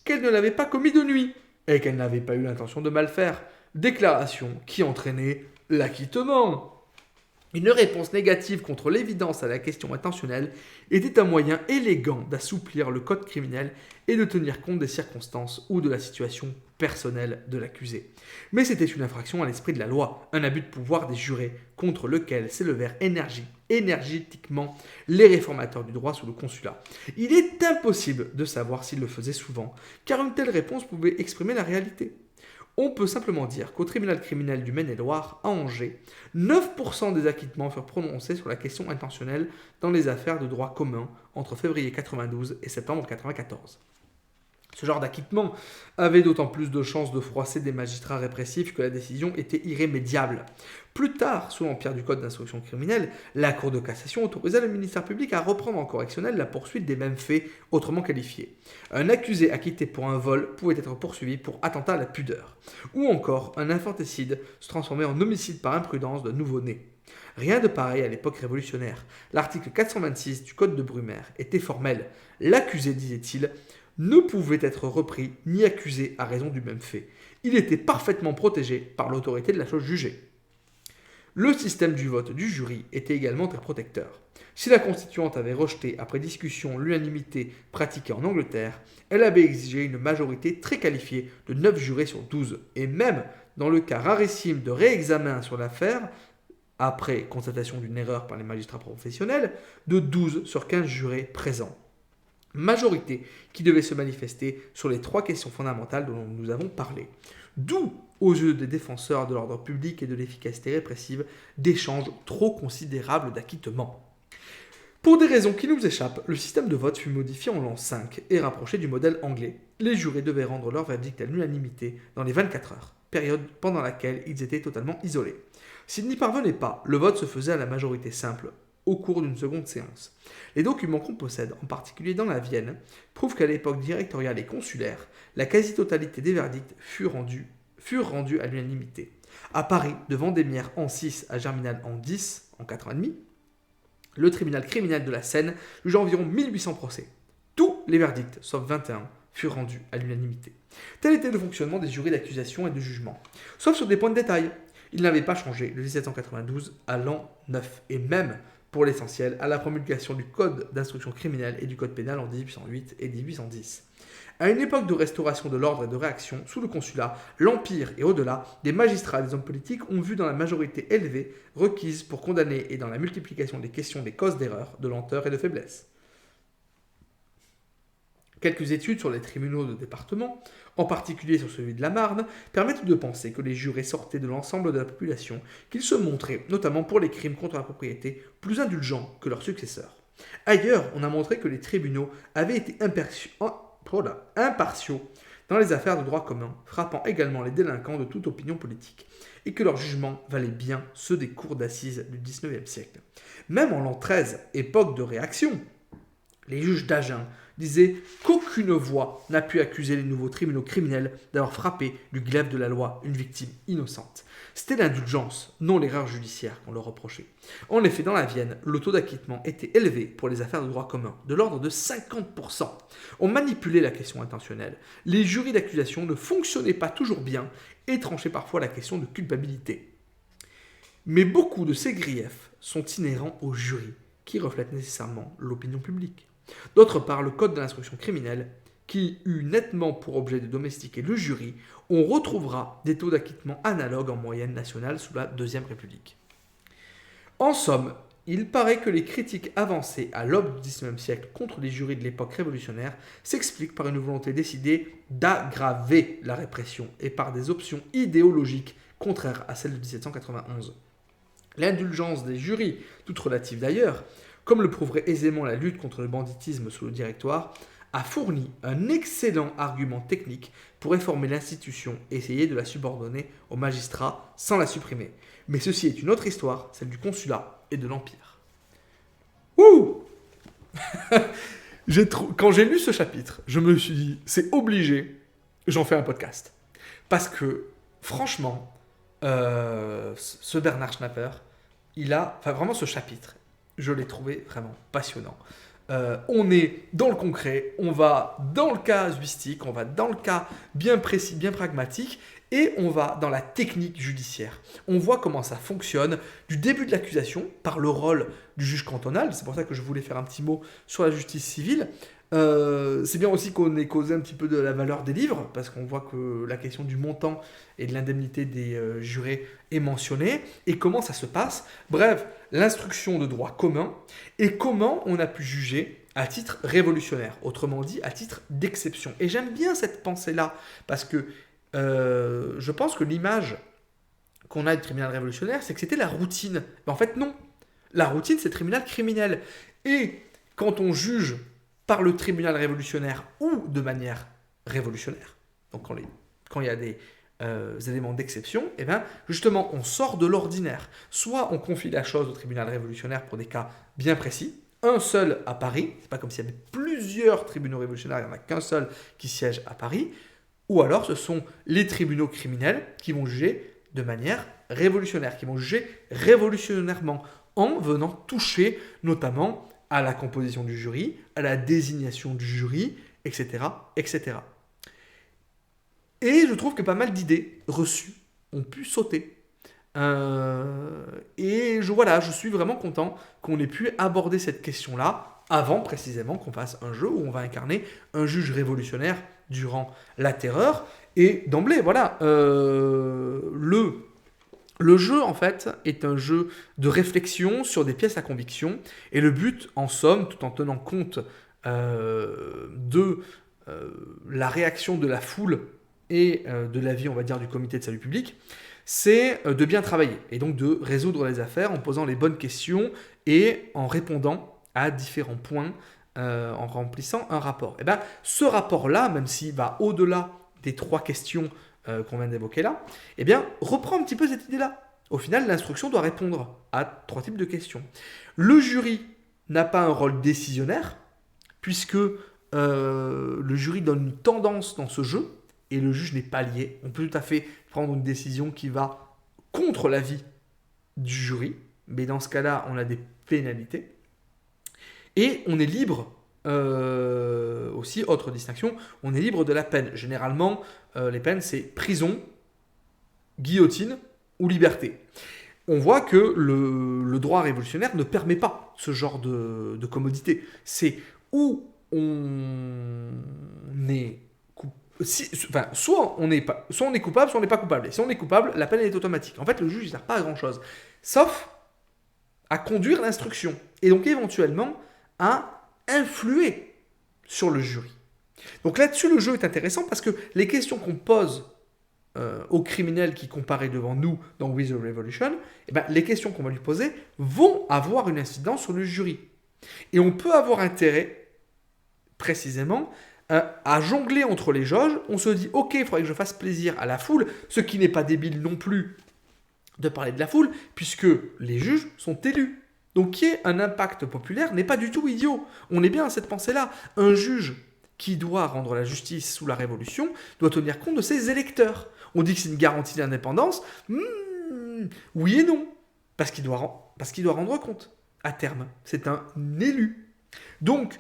qu'elle ne l'avait pas commis de nuit et qu'elle n'avait pas eu l'intention de mal faire. Déclaration qui entraînait l'acquittement. Une réponse négative contre l'évidence à la question intentionnelle était un moyen élégant d'assouplir le code criminel et de tenir compte des circonstances ou de la situation personnelle de l'accusé. Mais c'était une infraction à l'esprit de la loi, un abus de pouvoir des jurés contre lequel s'élevèrent énergétiquement les réformateurs du droit sous le Consulat. Il est impossible de savoir s'ils le faisaient souvent, car une telle réponse pouvait exprimer la réalité. On peut simplement dire qu'au tribunal criminel du Maine-et-Loire, à Angers, 9% des acquittements furent prononcés sur la question intentionnelle dans les affaires de droit commun entre février 92 et septembre 94. Ce genre d'acquittement avait d'autant plus de chances de froisser des magistrats répressifs que la décision était irrémédiable. Plus tard, sous l'empire du Code d'instruction criminelle, la Cour de cassation autorisa le ministère public à reprendre en correctionnel la poursuite des mêmes faits autrement qualifiés. Un accusé acquitté pour un vol pouvait être poursuivi pour attentat à la pudeur. Ou encore, un infanticide se transformait en homicide par imprudence d'un nouveau-né. Rien de pareil à l'époque révolutionnaire. L'article 426 du Code de Brumaire était formel. L'accusé, disait-il, ne pouvait être repris ni accusé à raison du même fait. Il était parfaitement protégé par l'autorité de la chose jugée. Le système du vote du jury était également très protecteur. Si la constituante avait rejeté, après discussion, l'unanimité pratiquée en Angleterre, elle avait exigé une majorité très qualifiée de 9 jurés sur 12, et même, dans le cas rarissime de réexamen sur l'affaire, après constatation d'une erreur par les magistrats professionnels, de 12 sur 15 jurés présents. Majorité qui devait se manifester sur les 3 questions fondamentales dont nous avons parlé. D'où, aux yeux des défenseurs de l'ordre public et de l'efficacité répressive, des changes trop considérables d'acquittement. Pour des raisons qui nous échappent, le système de vote fut modifié en l'an 5 et rapproché du modèle anglais. Les jurés devaient rendre leur verdict à l'unanimité dans les 24 heures, période pendant laquelle ils étaient totalement isolés. S'ils n'y parvenaient pas, le vote se faisait à la majorité simple, au cours d'une seconde séance. Les documents qu'on possède, en particulier dans la Vienne, prouvent qu'à l'époque directoriale et consulaire, la quasi-totalité des verdicts furent rendus à l'unanimité. À Paris, de Vendémiaire en 6 à Germinal en 10, en 4 ans et demi, le tribunal criminel de la Seine jugea environ 1800 procès. Tous les verdicts, sauf 21, furent rendus à l'unanimité. Tel était le fonctionnement des jurys d'accusation et de jugement, sauf sur des points de détail. Il n'avait pas changé de 1792 à l'an 9, et même, pour l'essentiel, à la promulgation du Code d'instruction criminelle et du Code pénal en 1808 et 1810. À une époque de restauration de l'ordre et de réaction, sous le Consulat, l'Empire et au-delà, des magistrats et des hommes politiques ont vu dans la majorité élevée requise pour condamner et dans la multiplication des questions des causes d'erreur, de lenteur et de faiblesse. Quelques études sur les tribunaux de département, en particulier sur celui de la Marne, permettent de penser que les jurés sortaient de l'ensemble de la population, qu'ils se montraient, notamment pour les crimes contre la propriété, plus indulgents que leurs successeurs. Ailleurs, on a montré que les tribunaux avaient été impartiaux dans les affaires de droit commun, frappant également les délinquants de toute opinion politique, et que leurs jugements valaient bien ceux des cours d'assises du XIXe siècle. Même en l'an XIII, époque de réaction, les juges d'Agen disaient qu'aucune voix n'a pu accuser les nouveaux tribunaux criminels d'avoir frappé du glaive de la loi une victime innocente. C'était l'indulgence, non l'erreur judiciaire qu'on leur reprochait. En effet, dans la Vienne, le taux d'acquittement était élevé pour les affaires de droit commun, de l'ordre de 50%. On manipulait la question intentionnelle. Les jurys d'accusation ne fonctionnaient pas toujours bien et tranchaient parfois la question de culpabilité. Mais beaucoup de ces griefs sont inhérents aux jurys, qui reflètent nécessairement l'opinion publique. D'autre part, le code de l'instruction criminelle, qui eut nettement pour objet de domestiquer le jury, on retrouvera des taux d'acquittement analogues en moyenne nationale sous la Deuxième République. En somme, il paraît que les critiques avancées à l'aube du XIXe siècle contre les jurys de l'époque révolutionnaire s'expliquent par une volonté décidée d'aggraver la répression et par des options idéologiques contraires à celles de 1791. L'indulgence des jurys, toute relative d'ailleurs, comme le prouverait aisément la lutte contre le banditisme sous le Directoire, a fourni un excellent argument technique pour réformer l'institution et essayer de la subordonner aux magistrats sans la supprimer. Mais ceci est une autre histoire, celle du consulat et de l'Empire. Ouh Quand j'ai lu ce chapitre, je me suis dit, c'est obligé, j'en fais un podcast. Parce que, franchement, ce Bernard Schnapper, vraiment ce chapitre, je l'ai trouvé vraiment passionnant. On est dans le concret, on va dans le casuistique, on va dans le cas bien précis, bien pragmatique, et on va dans la technique judiciaire. On voit comment ça fonctionne du début de l'accusation par le rôle du juge cantonal. C'est pour ça que je voulais faire un petit mot sur la justice civile. C'est bien aussi qu'on ait causé un petit peu de la valeur des livres, parce qu'on voit que la question du montant et de l'indemnité des jurés est mentionnée, et comment ça se passe. Bref, l'instruction de droit commun, et comment on a pu juger à titre révolutionnaire, autrement dit à titre d'exception. Et j'aime bien cette pensée-là, parce que je pense que l'image qu'on a du tribunal révolutionnaire, c'est que c'était la routine. Mais en fait, non. La routine, c'est le tribunal criminel. Et quand on juge par le tribunal révolutionnaire ou de manière révolutionnaire, donc quand il y a des éléments d'exception, eh bien, justement, on sort de l'ordinaire. Soit on confie la chose au tribunal révolutionnaire pour des cas bien précis, un seul à Paris, c'est pas comme s'il y avait plusieurs tribunaux révolutionnaires, il n'y en a qu'un seul qui siège à Paris, ou alors ce sont les tribunaux criminels qui vont juger de manière révolutionnaire, qui vont juger révolutionnairement, en venant toucher notamment à la composition du jury, à la désignation du jury, etc., etc. Et je trouve que pas mal d'idées reçues ont pu sauter. Et je suis vraiment content qu'on ait pu aborder cette question-là avant précisément qu'on fasse un jeu où on va incarner un juge révolutionnaire durant la terreur. Et d'emblée, voilà, le jeu, en fait, est un jeu de réflexion sur des pièces à conviction. Et le but, en somme, tout en tenant compte de la réaction de la foule et de l'avis, on va dire, du comité de salut public, c'est de bien travailler. Et donc de résoudre les affaires en posant les bonnes questions et en répondant à différents points, en remplissant un rapport. Et bien, ce rapport-là, même s'il va au-delà des 3 questions qu'on vient d'évoquer là, eh bien, reprend un petit peu cette idée-là. Au final, l'instruction doit répondre à 3 types de questions. Le jury n'a pas un rôle décisionnaire, puisque le jury donne une tendance dans ce jeu, et le juge n'est pas lié. On peut tout à fait prendre une décision qui va contre l'avis du jury, mais dans ce cas-là, on a des pénalités. Et on est libre, aussi, autre distinction, on est libre de la peine. Généralement, les peines, c'est prison, guillotine ou liberté. On voit que le droit révolutionnaire ne permet pas ce genre de commodité. C'est où on est soit on est coupable, soit on n'est pas coupable. Et si on est coupable, la peine est automatique. En fait, le juge ne sert pas à grand-chose, sauf à conduire l'instruction. Et donc, éventuellement, à influer sur le jury. Donc là-dessus, le jeu est intéressant parce que les questions qu'on pose au criminel qui comparaît devant nous dans We the Revolution, eh ben, les questions qu'on va lui poser vont avoir une incidence sur le jury. Et on peut avoir intérêt, précisément, à jongler entre les jauges. On se dit, ok, il faudrait que je fasse plaisir à la foule, ce qui n'est pas débile non plus de parler de la foule, puisque les juges sont élus. Donc qu'il y ait un impact populaire n'est pas du tout idiot. On est bien à cette pensée-là. Un juge qui doit rendre la justice sous la Révolution doit tenir compte de ses électeurs. On dit que c'est une garantie d'indépendance. Oui et non. Parce qu'il doit rendre compte à terme. C'est un élu. Donc,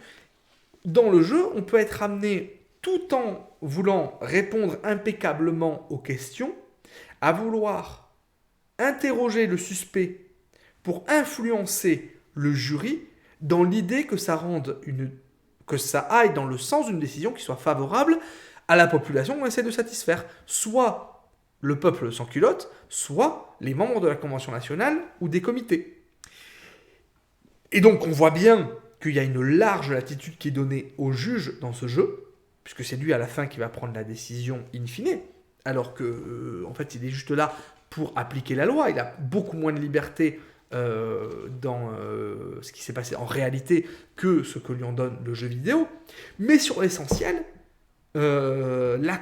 dans le jeu, on peut être amené, tout en voulant répondre impeccablement aux questions, à vouloir interroger le suspect pour influencer le jury dans l'idée que ça aille dans le sens d'une décision qui soit favorable à la population qu'on essaie de satisfaire. Soit le peuple sans culotte, soit les membres de la Convention nationale ou des comités. Et donc on voit bien qu'il y a une large latitude qui est donnée au juge dans ce jeu, puisque c'est lui à la fin qui va prendre la décision in fine, alors que en fait il est juste là pour appliquer la loi. Il a beaucoup moins de liberté dans ce qui s'est passé en réalité que ce que lui en donne le jeu vidéo. Mais sur l'essentiel, la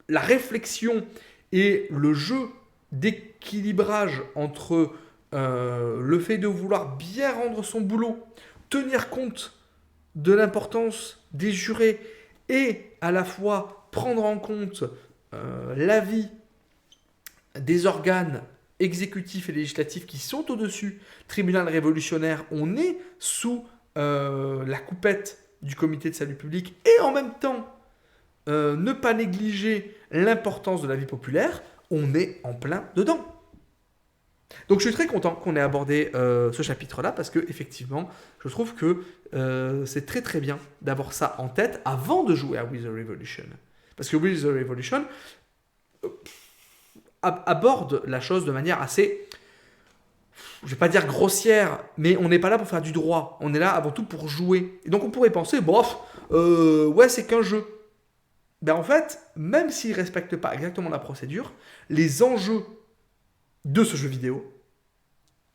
réflexion et le jeu d'équilibrage entre le fait de vouloir bien rendre son boulot, tenir compte de l'importance des jurés et à la fois prendre en compte l'avis des organes exécutifs et législatifs qui sont au-dessus. Tribunal révolutionnaire, on est sous la coupette du comité de salut public et en même temps ne pas négliger l'importance de la vie populaire, on est en plein dedans. Donc je suis très content qu'on ait abordé ce chapitre-là parce que effectivement, je trouve que c'est très très bien d'avoir ça en tête avant de jouer à We the Revolution. Parce que We the Revolution aborde la chose de manière assez, je vais pas dire grossière, mais on n'est pas là pour faire du droit. On est là avant tout pour jouer. Et donc on pourrait penser, ouais, c'est qu'un jeu. Ben en fait, même s'il ne respecte pas exactement la procédure, les enjeux de ce jeu vidéo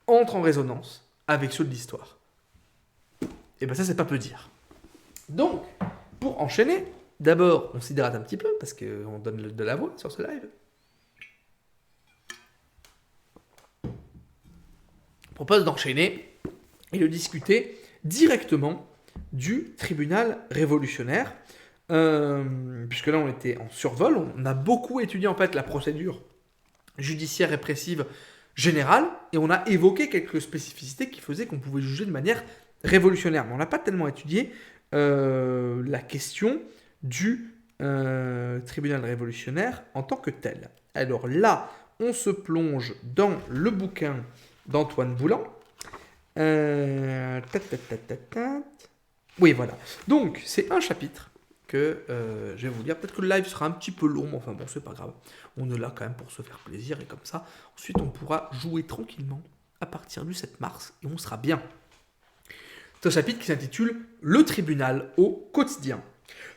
entrent en résonance avec ceux de l'histoire. Et ben ça, c'est pas peu dire. Donc, pour enchaîner, d'abord, on s'hydrate un petit peu, parce qu'on donne de la voix sur ce live. Je propose d'enchaîner et de discuter directement du tribunal révolutionnaire, puisque là, on était en survol. On a beaucoup étudié, en fait, la procédure judiciaire répressive générale, et on a évoqué quelques spécificités qui faisaient qu'on pouvait juger de manière révolutionnaire. Mais on n'a pas tellement étudié la question du tribunal révolutionnaire en tant que tel. Alors là, on se plonge dans le bouquin d'Antoine Boulan. Oui, voilà. Donc, c'est un chapitre que je vais vous lire. Peut-être que le live sera un petit peu long, mais enfin bon, c'est pas grave. On est là quand même pour se faire plaisir, et comme ça, ensuite on pourra jouer tranquillement à partir du 7 mars, et on sera bien. C'est un chapitre qui s'intitule « Le tribunal au quotidien ».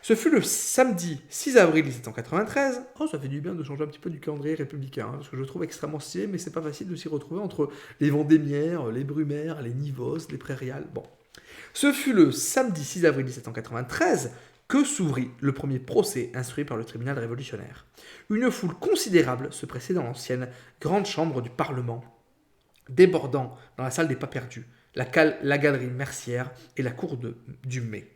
Ce fut le samedi 6 avril 1793. Oh, ça fait du bien de changer un petit peu du calendrier républicain, parce que je le trouve extrêmement stylé, mais c'est pas facile de s'y retrouver entre les Vendémiaires, les Brumaires, les Nivos, les Prairiales. Bon. Ce fut le samedi 6 avril 1793 que s'ouvrit le premier procès instruit par le tribunal révolutionnaire. Une foule considérable se pressait dans l'ancienne grande chambre du Parlement, débordant dans la salle des pas perdus, la galerie Mercière et la cour du Mai.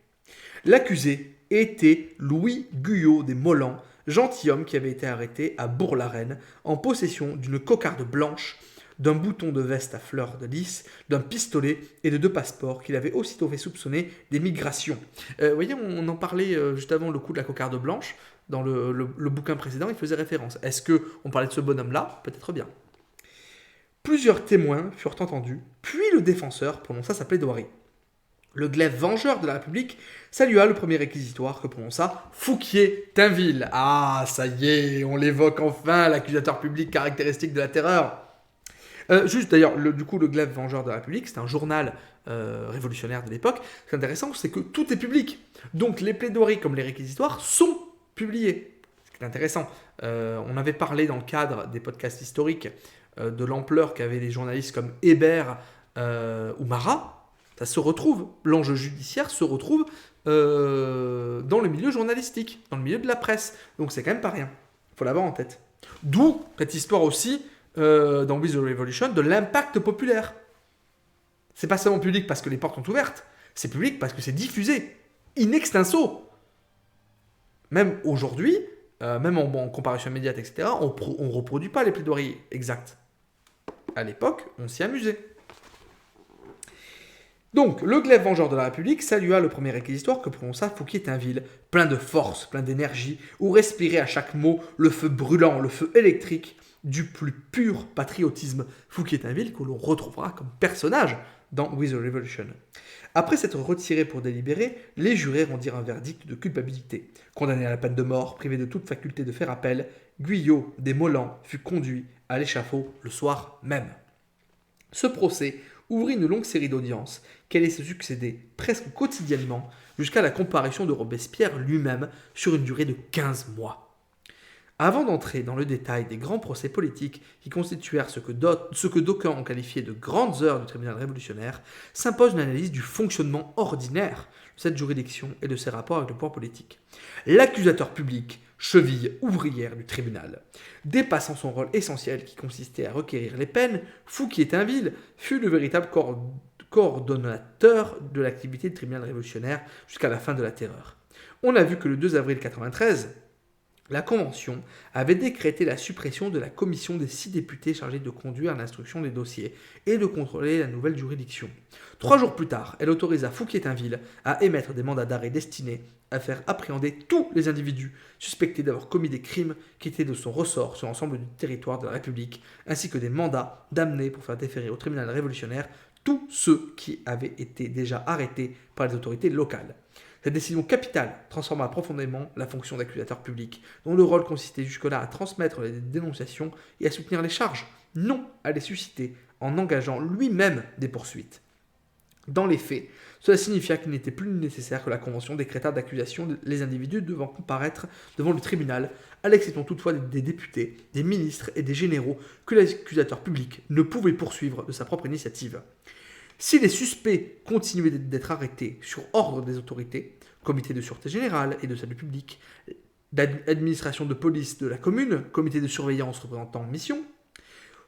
L'accusé était Louis Guyot des Mollans, gentilhomme qui avait été arrêté à Bourg-la-Reine en possession d'une cocarde blanche, d'un bouton de veste à fleurs de lys, d'un pistolet et de 2 passeports qu'il avait aussitôt fait soupçonner d'émigration. Vous voyez, on en parlait juste avant le coup de la cocarde blanche, dans le bouquin précédent, il faisait référence. Est-ce qu'on parlait de ce bonhomme-là? Peut-être bien. Plusieurs témoins furent entendus, puis le défenseur prononça sa plaidoirie. Le glaive vengeur de la République salua le premier réquisitoire que prononça Fouquier-Tinville. Ah, ça y est, on l'évoque enfin, l'accusateur public caractéristique de la terreur. Juste d'ailleurs, le glaive vengeur de la République, c'est un journal révolutionnaire de l'époque. Ce qui est intéressant, c'est que tout est public. Donc les plaidoiries comme les réquisitoires sont publiées. Ce qui est intéressant. On avait parlé dans le cadre des podcasts historiques de l'ampleur qu'avaient les journalistes comme Hébert ou Marat. Ça se retrouve, l'enjeu judiciaire se retrouve dans dans le milieu journalistique, dans le milieu de la presse. Donc c'est quand même pas rien. Il faut l'avoir en tête. D'où cette histoire aussi, dans With the Revolution, de l'impact populaire. C'est pas seulement public parce que les portes sont ouvertes, c'est public parce que c'est diffusé, in extenso. Même aujourd'hui, même en comparution immédiate, etc., on ne reproduit pas les plaidoiries exactes. À l'époque, on s'y amusait. Donc, le glaive vengeur de la République salua le premier réquisitoire que prononça Fouquier-Tinville, plein de force, plein d'énergie, où respirait à chaque mot le feu brûlant, le feu électrique du plus pur patriotisme. Fouquier-Tinville que l'on retrouvera comme personnage dans With the Revolution. Après s'être retiré pour délibérer, les jurés rendirent un verdict de culpabilité. Condamné à la peine de mort, privé de toute faculté de faire appel, Guyot des Mollans fut conduit à l'échafaud le soir même. Ce procès ouvrit une longue série d'audiences qui allait se succéder presque quotidiennement jusqu'à la comparution de Robespierre lui-même sur une durée de 15 mois. Avant d'entrer dans le détail des grands procès politiques qui constituèrent ce que d'aucuns ont qualifié de grandes heures du tribunal révolutionnaire, s'impose une analyse du fonctionnement ordinaire de cette juridiction et de ses rapports avec le pouvoir politique. L'accusateur public, cheville ouvrière du tribunal, dépassant son rôle essentiel qui consistait à requérir les peines, Fouquier-Tinville fut le véritable coordonnateur de l'activité du tribunal révolutionnaire jusqu'à la fin de la Terreur. On a vu que le 2 avril 1993, la Convention avait décrété la suppression de la commission des 6 députés chargés de conduire l'instruction des dossiers et de contrôler la nouvelle juridiction. 3 jours plus tard, elle autorisa Fouquier-Tinville à émettre des mandats d'arrêt destinés à faire appréhender tous les individus suspectés d'avoir commis des crimes qui étaient de son ressort sur l'ensemble du territoire de la République, ainsi que des mandats d'amener pour faire déférer au tribunal révolutionnaire tous ceux qui avaient été déjà arrêtés par les autorités locales. Cette décision capitale transforma profondément la fonction d'accusateur public, dont le rôle consistait jusque-là à transmettre les dénonciations et à soutenir les charges, non à les susciter, en engageant lui-même des poursuites. Dans les faits, cela signifia qu'il n'était plus nécessaire que la Convention décrétât d'accusation les individus devant comparaître devant le tribunal, à l'exception toutefois des députés, des ministres et des généraux que l'accusateur public ne pouvait poursuivre de sa propre initiative. Si les suspects continuaient d'être arrêtés sur ordre des autorités, comité de sûreté générale et de salut public, d'administration de police de la commune, comité de surveillance représentant mission,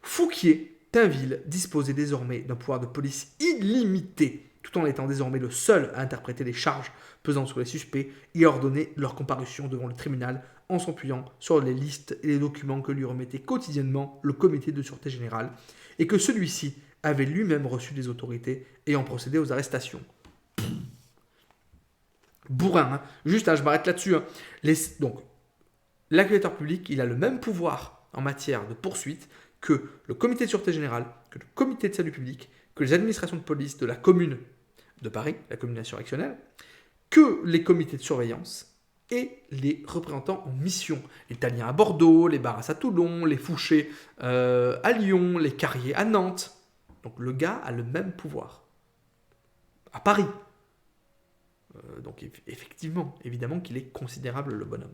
Fouquier-Tinville disposait désormais d'un pouvoir de police illimité, tout en étant désormais le seul à interpréter les charges pesant sur les suspects et à ordonner leur comparution devant le tribunal en s'appuyant sur les listes et les documents que lui remettait quotidiennement le comité de sûreté générale et que celui-ci avait lui-même reçu des autorités ayant procédé aux arrestations. Bourrin, hein. Juste, je m'arrête là-dessus. Hein. Donc, l'accusateur public, il a le même pouvoir en matière de poursuite que le comité de sûreté générale, que le comité de salut public, que les administrations de police de la commune de Paris, la commune insurrectionnelle, que les comités de surveillance et les représentants en mission. Les Taliens à Bordeaux, les Barras à Toulon, les Fouchés à Lyon, les Carriers à Nantes. Donc le gars a le même pouvoir. À Paris. Donc effectivement, évidemment qu'il est considérable le bonhomme.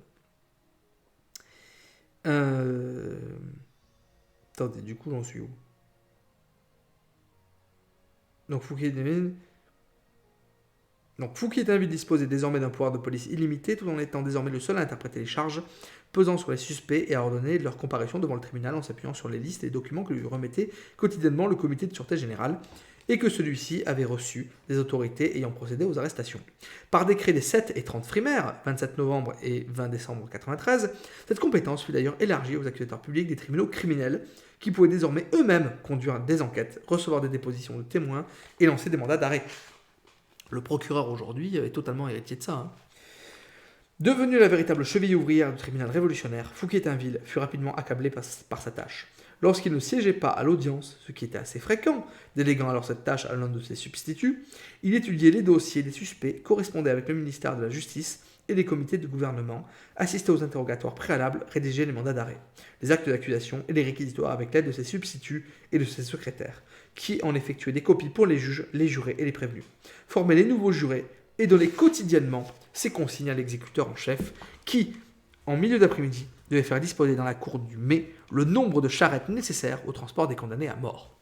Attendez, du coup j'en suis où? Donc Fouquier-Tinville disposait désormais d'un pouvoir de police illimité tout en étant désormais le seul à interpréter les charges pesant sur les suspects et à ordonner leur comparution devant le tribunal en s'appuyant sur les listes et les documents que lui remettait quotidiennement le comité de sûreté générale et que celui-ci avait reçu des autorités ayant procédé aux arrestations. Par décret des 7 et 30 Frimaire, 27 novembre et 20 décembre 1993, cette compétence fut d'ailleurs élargie aux accusateurs publics des tribunaux criminels qui pouvaient désormais eux-mêmes conduire des enquêtes, recevoir des dépositions de témoins et lancer des mandats d'arrêt. Le procureur aujourd'hui est totalement héritier de ça. Hein. Devenu la véritable cheville ouvrière du tribunal révolutionnaire, Fouquier-Tinville fut rapidement accablé par sa tâche. Lorsqu'il ne siégeait pas à l'audience, ce qui était assez fréquent, déléguant alors cette tâche à l'un de ses substituts, il étudiait les dossiers des suspects, correspondait avec le ministère de la Justice et les comités de gouvernement, assistait aux interrogatoires préalables, rédigeait les mandats d'arrêt, les actes d'accusation et les réquisitoires avec l'aide de ses substituts et de ses secrétaires, qui en effectuaient des copies pour les juges, les jurés et les prévenus, formait les nouveaux jurés et donnait quotidiennement ses consignes à l'exécuteur en chef, qui, en milieu d'après-midi, devait faire disposer dans la cour du mai le nombre de charrettes nécessaires au transport des condamnés à mort.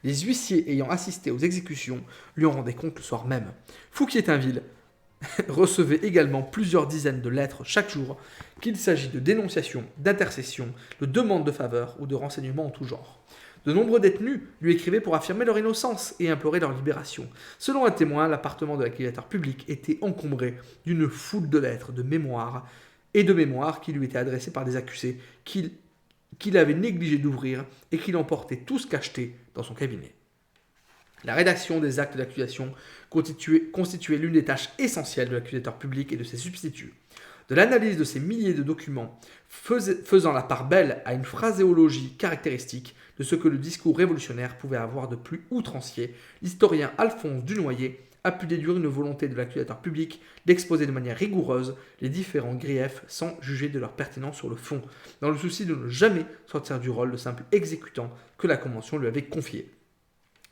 Les huissiers ayant assisté aux exécutions lui en rendaient compte le soir même. Fouquier-Tinville recevait également plusieurs dizaines de lettres chaque jour, qu'il s'agit de dénonciations, d'intercessions, de demandes de faveur ou de renseignements en tout genre. De nombreux détenus lui écrivaient pour affirmer leur innocence et implorer leur libération. Selon un témoin, l'appartement de l'accusateur public était encombré d'une foule de lettres, de mémoires qui lui étaient adressées par des accusés qu'il avait négligé d'ouvrir et qu'il emportait tous cachetés dans son cabinet. La rédaction des actes d'accusation constituait l'une des tâches essentielles de l'accusateur public et de ses substituts. De l'analyse de ces milliers de documents, faisant la part belle à une phraséologie caractéristique de ce que le discours révolutionnaire pouvait avoir de plus outrancier, l'historien Alphonse Dunoyer a pu déduire une volonté de l'accusateur public d'exposer de manière rigoureuse les différents griefs sans juger de leur pertinence sur le fond, dans le souci de ne jamais sortir du rôle de simple exécutant que la Convention lui avait confié.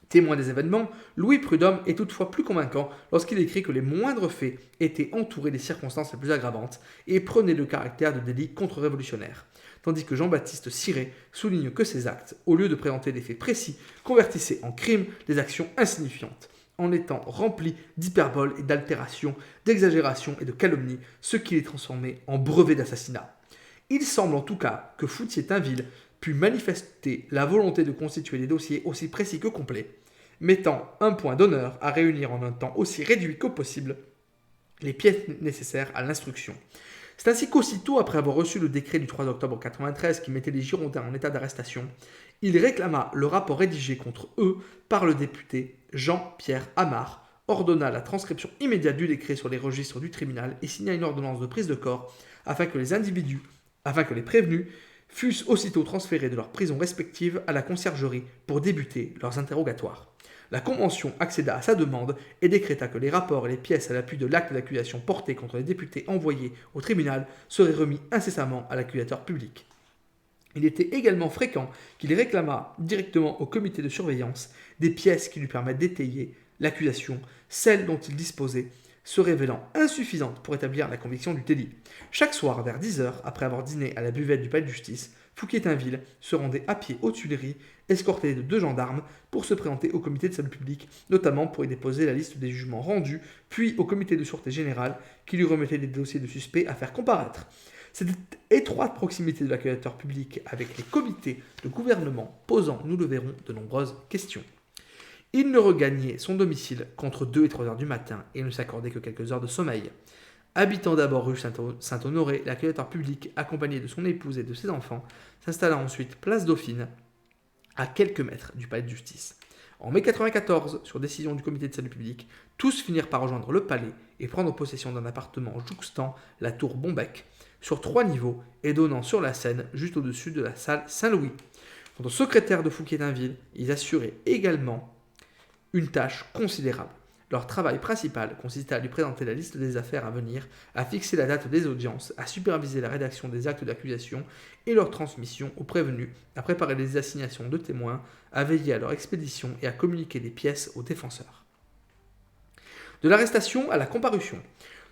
Témoin des événements, Louis Prudhomme est toutefois plus convaincant lorsqu'il écrit que les moindres faits étaient entourés des circonstances les plus aggravantes et prenaient le caractère de délits contre-révolutionnaires, tandis que Jean-Baptiste Siret souligne que ces actes, au lieu de présenter des faits précis, convertissaient en crimes des actions insignifiantes, en étant remplis d'hyperbole et d'altération, d'exagération et de calomnie, ce qui les transformait en brevets d'assassinat. Il semble en tout cas que Foutier-Tinville put manifester la volonté de constituer des dossiers aussi précis que complets, mettant un point d'honneur à réunir en un temps aussi réduit que possible les pièces nécessaires à l'instruction. C'est ainsi qu'aussitôt après avoir reçu le décret du 3 octobre 1993 qui mettait les Girondins en état d'arrestation, il réclama le rapport rédigé contre eux par le député Jean-Pierre Amar, ordonna la transcription immédiate du décret sur les registres du tribunal et signa une ordonnance de prise de corps afin que les prévenus fussent aussitôt transférés de leurs prisons respectives à la conciergerie pour débuter leurs interrogatoires. La Convention accéda à sa demande et décréta que les rapports et les pièces à l'appui de l'acte d'accusation porté contre les députés envoyés au tribunal seraient remis incessamment à l'accusateur public. Il était également fréquent qu'il réclamât directement au comité de surveillance des pièces qui lui permettent d'étayer l'accusation, celles dont il disposait se révélant insuffisantes pour établir la conviction du délit. Chaque soir, vers 10h, après avoir dîné à la buvette du palais de justice, Fouquier-Tinville se rendait à pied aux Tuileries, escorté de 2 gendarmes, pour se présenter au comité de salut public, notamment pour y déposer la liste des jugements rendus, puis au comité de sûreté générale, qui lui remettait des dossiers de suspects à faire comparaître. Cette étroite proximité de l'accusateur public avec les comités de gouvernement posant, nous le verrons, de nombreuses questions. Il ne regagnait son domicile qu'entre 2 et 3 heures du matin et ne s'accordait que quelques heures de sommeil. Habitant d'abord rue Saint-Honoré, l'accusateur public, accompagné de son épouse et de ses enfants, s'installa ensuite place Dauphine, à quelques mètres du palais de justice. En mai 1994, sur décision du comité de salut public, tous finirent par rejoindre le palais et prendre possession d'un appartement jouxtant la tour Bombec, sur 3 niveaux et donnant sur la Seine, juste au-dessus de la salle Saint-Louis. Quant au secrétaire de Fouquier-Tinville, ils assuraient également une tâche considérable. Leur travail principal consistait à lui présenter la liste des affaires à venir, à fixer la date des audiences, à superviser la rédaction des actes d'accusation et leur transmission aux prévenus, à préparer les assignations de témoins, à veiller à leur expédition et à communiquer les pièces aux défenseurs. De l'arrestation à la comparution,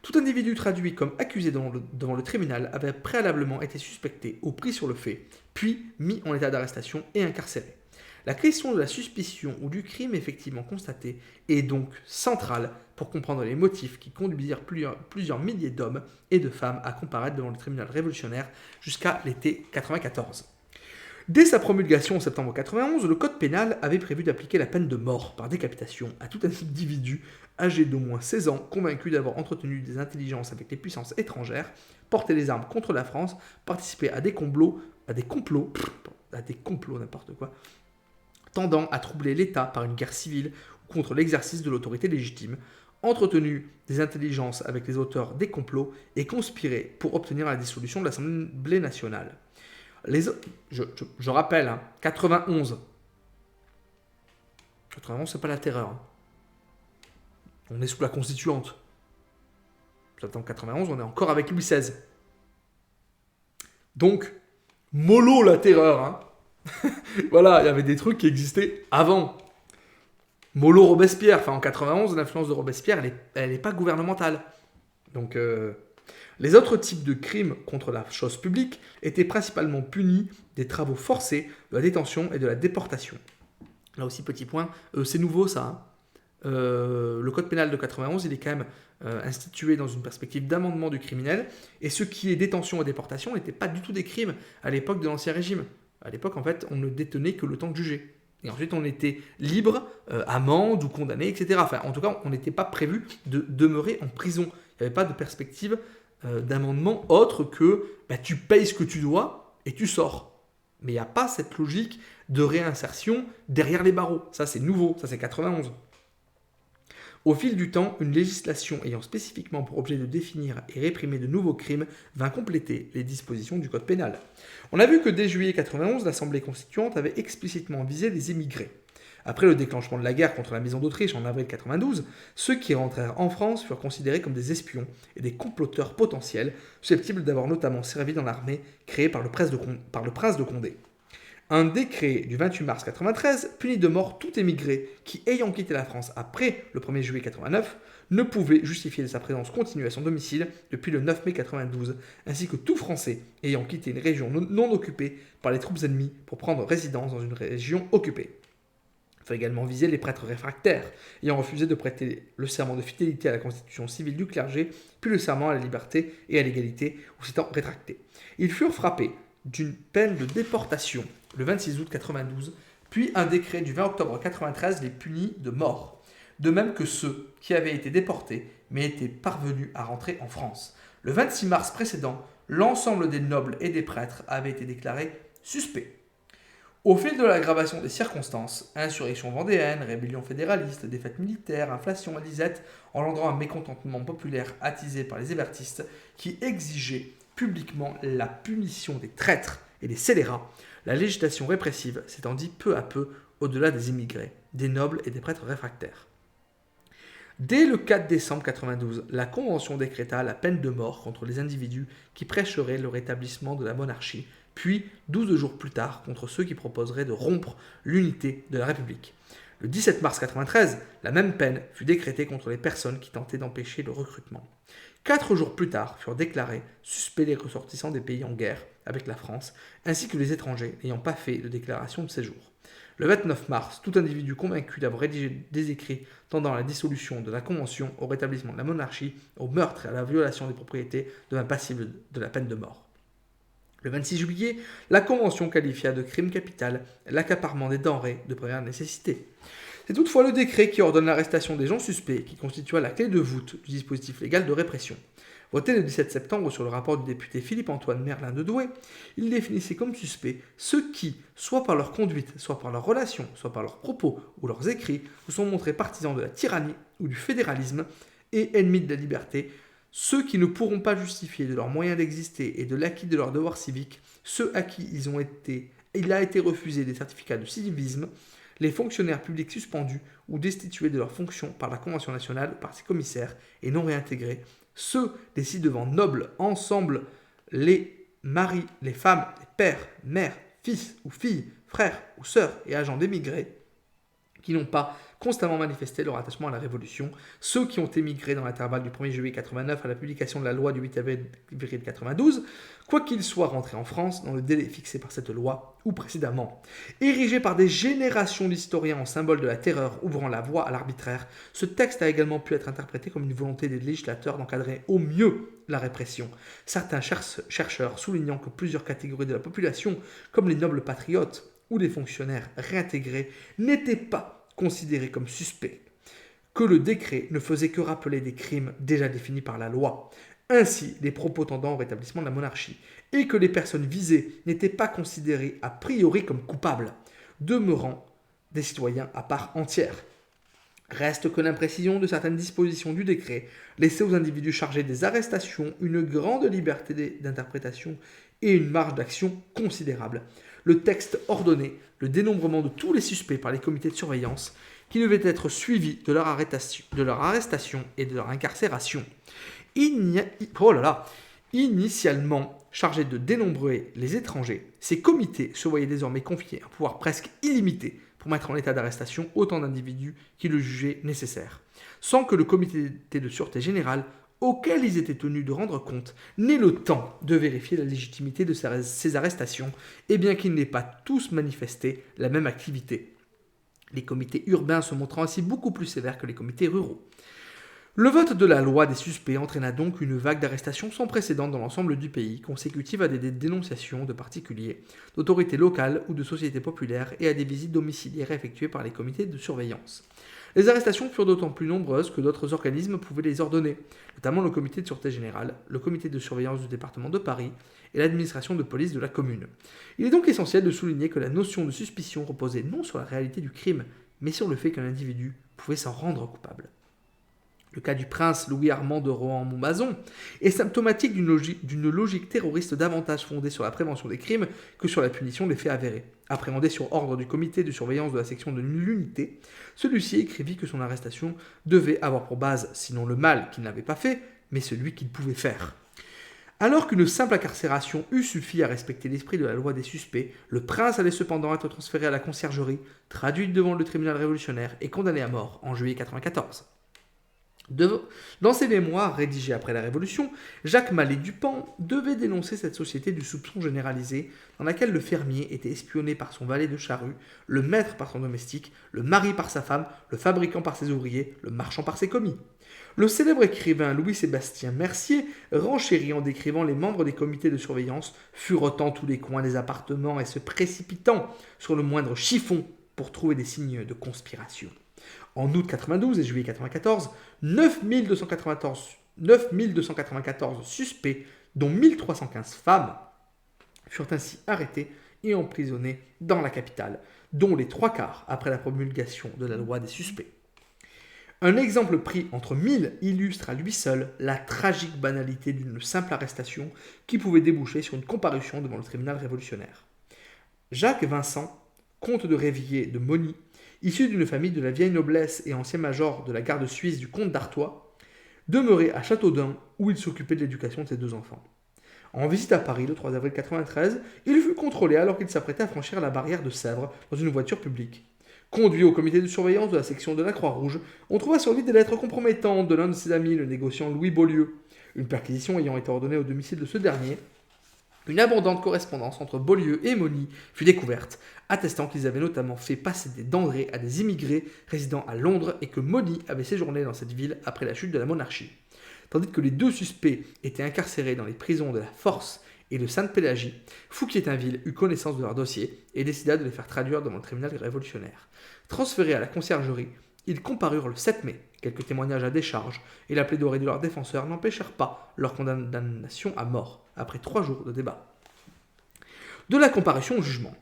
tout individu traduit comme accusé devant le tribunal avait préalablement été suspecté ou pris sur le fait, puis mis en état d'arrestation et incarcéré. La question de la suspicion ou du crime effectivement constaté est donc centrale pour comprendre les motifs qui conduisirent plusieurs milliers d'hommes et de femmes à comparaître devant le tribunal révolutionnaire jusqu'à l'été 1994. Dès sa promulgation en septembre 1991, le code pénal avait prévu d'appliquer la peine de mort par décapitation à tout individu âgé d'au moins 16 ans convaincu d'avoir entretenu des intelligences avec les puissances étrangères, porté les armes contre la France, participé à des complots, n'importe quoi, tendant à troubler l'État par une guerre civile ou contre l'exercice de l'autorité légitime, entretenu des intelligences avec les auteurs des complots et conspiré pour obtenir la dissolution de l'Assemblée nationale. Je rappelle, 91. 91, c'est pas la terreur. On est sous la constituante. En 91, on est encore avec Louis XVI. Donc, mollo la terreur, Voilà, il y avait des trucs qui existaient avant. Mollo Robespierre, en 91, l'influence de Robespierre, elle n'est pas gouvernementale. Donc, les autres types de crimes contre la chose publique étaient principalement punis des travaux forcés, de la détention et de la déportation. Là aussi, petit point, c'est nouveau ça. le code pénal de 91, il est quand même institué dans une perspective d'amendement du criminel, et ce qui est détention et déportation n'était pas du tout des crimes à l'époque de l'Ancien Régime. À l'époque, en fait, on ne détenait que le temps de juger. Et ensuite, on était libre, amende ou condamné, etc. Enfin, en tout cas, on n'était pas prévu de demeurer en prison. Il n'y avait pas de perspective d'amendement autre que tu payes ce que tu dois et tu sors. Mais il n'y a pas cette logique de réinsertion derrière les barreaux. Ça, c'est nouveau. Ça, c'est 91. Au fil du temps, une législation ayant spécifiquement pour objet de définir et réprimer de nouveaux crimes vint compléter les dispositions du code pénal. On a vu que dès juillet 91, l'Assemblée constituante avait explicitement visé les émigrés. Après le déclenchement de la guerre contre la Maison d'Autriche en avril 92, ceux qui rentrèrent en France furent considérés comme des espions et des comploteurs potentiels, susceptibles d'avoir notamment servi dans l'armée créée par le prince de Condé. Un décret du 28 mars 93 punit de mort tout émigré qui, ayant quitté la France après le 1er juillet 89, ne pouvait justifier de sa présence continue à son domicile depuis le 9 mai 92, ainsi que tout Français ayant quitté une région non occupée par les troupes ennemies pour prendre résidence dans une région occupée. Il faut également viser les prêtres réfractaires, ayant refusé de prêter le serment de fidélité à la constitution civile du clergé, puis le serment à la liberté et à l'égalité, ou s'étant rétractés. Ils furent frappés d'une peine de déportation le 26 août 92, puis un décret du 20 octobre 93 les punit de mort. De même que ceux qui avaient été déportés, mais étaient parvenus à rentrer en France. Le 26 mars précédent, l'ensemble des nobles et des prêtres avaient été déclarés suspects. Au fil de l'aggravation des circonstances, insurrection vendéenne, rébellion fédéraliste, défaite militaire, inflation et disette, engendrant un mécontentement populaire attisé par les hébertistes qui exigeaient publiquement la punition des traîtres et des scélérats, la législation répressive s'étendit peu à peu au-delà des immigrés, des nobles et des prêtres réfractaires. Dès le 4 décembre 92, la Convention décréta la peine de mort contre les individus qui prêcheraient le rétablissement de la monarchie, puis 12 jours plus tard contre ceux qui proposeraient de rompre l'unité de la République. Le 17 mars 93, la même peine fut décrétée contre les personnes qui tentaient d'empêcher le recrutement. 4 jours plus tard furent déclarés suspects les ressortissants des pays en guerre avec la France, ainsi que les étrangers n'ayant pas fait de déclaration de séjour. Le 29 mars, tout individu convaincu d'avoir rédigé des écrits tendant à la dissolution de la Convention, au rétablissement de la monarchie, au meurtre et à la violation des propriétés devint passible de la peine de mort. Le 26 juillet, la Convention qualifia de crime capital l'accaparement des denrées de première nécessité. C'est toutefois le décret qui ordonne l'arrestation des gens suspects qui constitua la clé de voûte du dispositif légal de répression. Voté le 17 septembre sur le rapport du député Philippe-Antoine Merlin de Douai, il définissait comme suspects ceux qui, soit par leur conduite, soit par leurs relations, soit par leurs propos ou leurs écrits, se sont montrés partisans de la tyrannie ou du fédéralisme et ennemis de la liberté, ceux qui ne pourront pas justifier de leurs moyens d'exister et de l'acquis de leurs devoirs civiques, ceux à qui il a été refusé des certificats de civisme, les fonctionnaires publics suspendus ou destitués de leurs fonctions par la Convention nationale ou par ses commissaires et non réintégrés, ceux des ci-devant nobles, ensemble, les maris, les femmes, les pères, mères, fils ou filles, frères ou sœurs et agents d'émigrés, qui n'ont pas constamment manifesté leur attachement à la Révolution, ceux qui ont émigré dans l'intervalle du 1er juillet 89 à la publication de la loi du 8 avril 92, quoiqu'ils soient rentrés en France dans le délai fixé par cette loi ou précédemment. Érigé par des générations d'historiens en symbole de la terreur ouvrant la voie à l'arbitraire, ce texte a également pu être interprété comme une volonté des législateurs d'encadrer au mieux la répression. Certains chercheurs soulignant que plusieurs catégories de la population, comme les nobles patriotes ou les fonctionnaires réintégrés, n'étaient pas considérés comme suspects, que le décret ne faisait que rappeler des crimes déjà définis par la loi, ainsi les propos tendant au rétablissement de la monarchie, et que les personnes visées n'étaient pas considérées a priori comme coupables, demeurant des citoyens à part entière. Reste que l'imprécision de certaines dispositions du décret laissait aux individus chargés des arrestations une grande liberté d'interprétation et une marge d'action considérable. Le texte ordonnait le dénombrement de tous les suspects par les comités de surveillance qui devaient être suivis de leur arrestation et de leur incarcération. Initialement chargés de dénombrer les étrangers, ces comités se voyaient désormais confier un pouvoir presque illimité pour mettre en état d'arrestation autant d'individus qui le jugeaient nécessaire, sans que le comité de sûreté générale auquel ils étaient tenus de rendre compte n'aient le temps de vérifier la légitimité de ces arrestations, et bien qu'ils n'aient pas tous manifesté la même activité. les comités urbains se montrant ainsi beaucoup plus sévères que les comités ruraux. Le vote de la loi des suspects entraîna donc une vague d'arrestations sans précédent dans l'ensemble du pays, consécutive à des dénonciations de particuliers, d'autorités locales ou de sociétés populaires et à des visites domiciliaires effectuées par les comités de surveillance. Les arrestations furent d'autant plus nombreuses que d'autres organismes pouvaient les ordonner, notamment le comité de sûreté générale, le comité de surveillance du département de Paris et l'administration de police de la commune. Il est donc essentiel de souligner que la notion de suspicion reposait non sur la réalité du crime, mais sur le fait qu'un individu pouvait s'en rendre coupable. Le cas du prince Louis-Armand de Rohan-Montbazon est symptomatique d'une logique terroriste davantage fondée sur la prévention des crimes que sur la punition des faits avérés. Appréhendé sur ordre du comité de surveillance de la section de l'unité, celui-ci écrivit que son arrestation devait avoir pour base, sinon le mal qu'il n'avait pas fait, mais celui qu'il pouvait faire. Alors qu'une simple incarcération eût suffi à respecter l'esprit de la loi des suspects, le prince allait cependant être transféré à la conciergerie, traduit devant le tribunal révolutionnaire et condamné à mort en juillet 1994. Dans ses mémoires rédigés après la Révolution, Jacques Mallet-Dupan devait dénoncer cette société du soupçon généralisé dans laquelle le fermier était espionné par son valet de charrue, le maître par son domestique, le mari par sa femme, le fabricant par ses ouvriers, le marchand par ses commis. Le célèbre écrivain Louis-Sébastien Mercier renchérit en décrivant les membres des comités de surveillance furetant tous les coins des appartements et se précipitant sur le moindre chiffon pour trouver des signes de conspiration. En août 92 et juillet 94, 9294 suspects, dont 1315 femmes, furent ainsi arrêtés et emprisonnés dans la capitale, dont les 3/4 après la promulgation de la loi des suspects. Un exemple pris entre 1000 illustre à lui seul la tragique banalité d'une simple arrestation qui pouvait déboucher sur une comparution devant le tribunal révolutionnaire. Jacques Vincent, comte de Révillé de Mauny, issu d'une famille de la vieille noblesse et ancien major de la garde suisse du comte d'Artois, demeurait à Châteaudun où il s'occupait de l'éducation de ses 2 enfants. En visite à Paris le 3 avril 1993, il fut contrôlé alors qu'il s'apprêtait à franchir la barrière de Sèvres dans une voiture publique. Conduit au comité de surveillance de la section de la Croix-Rouge, on trouva sur lui des lettres compromettantes de l'un de ses amis, le négociant Louis Beaulieu. Une perquisition ayant été ordonnée au domicile de ce dernier, une abondante correspondance entre Beaulieu et Mauny fut découverte, attestant qu'ils avaient notamment fait passer des denrées à des immigrés résidant à Londres et que Mauny avait séjourné dans cette ville après la chute de la monarchie. Tandis que les 2 suspects étaient incarcérés dans les prisons de la Force et de Sainte-Pélagie, Fouquier-Tinville eut connaissance de leur dossier et décida de les faire traduire devant le tribunal révolutionnaire. Transférés à la conciergerie, ils comparurent le 7 mai. Quelques témoignages à décharge et la plaidoirie de leurs défenseurs n'empêchèrent pas leur condamnation à mort, après 3 jours de débat. De la comparution au jugement.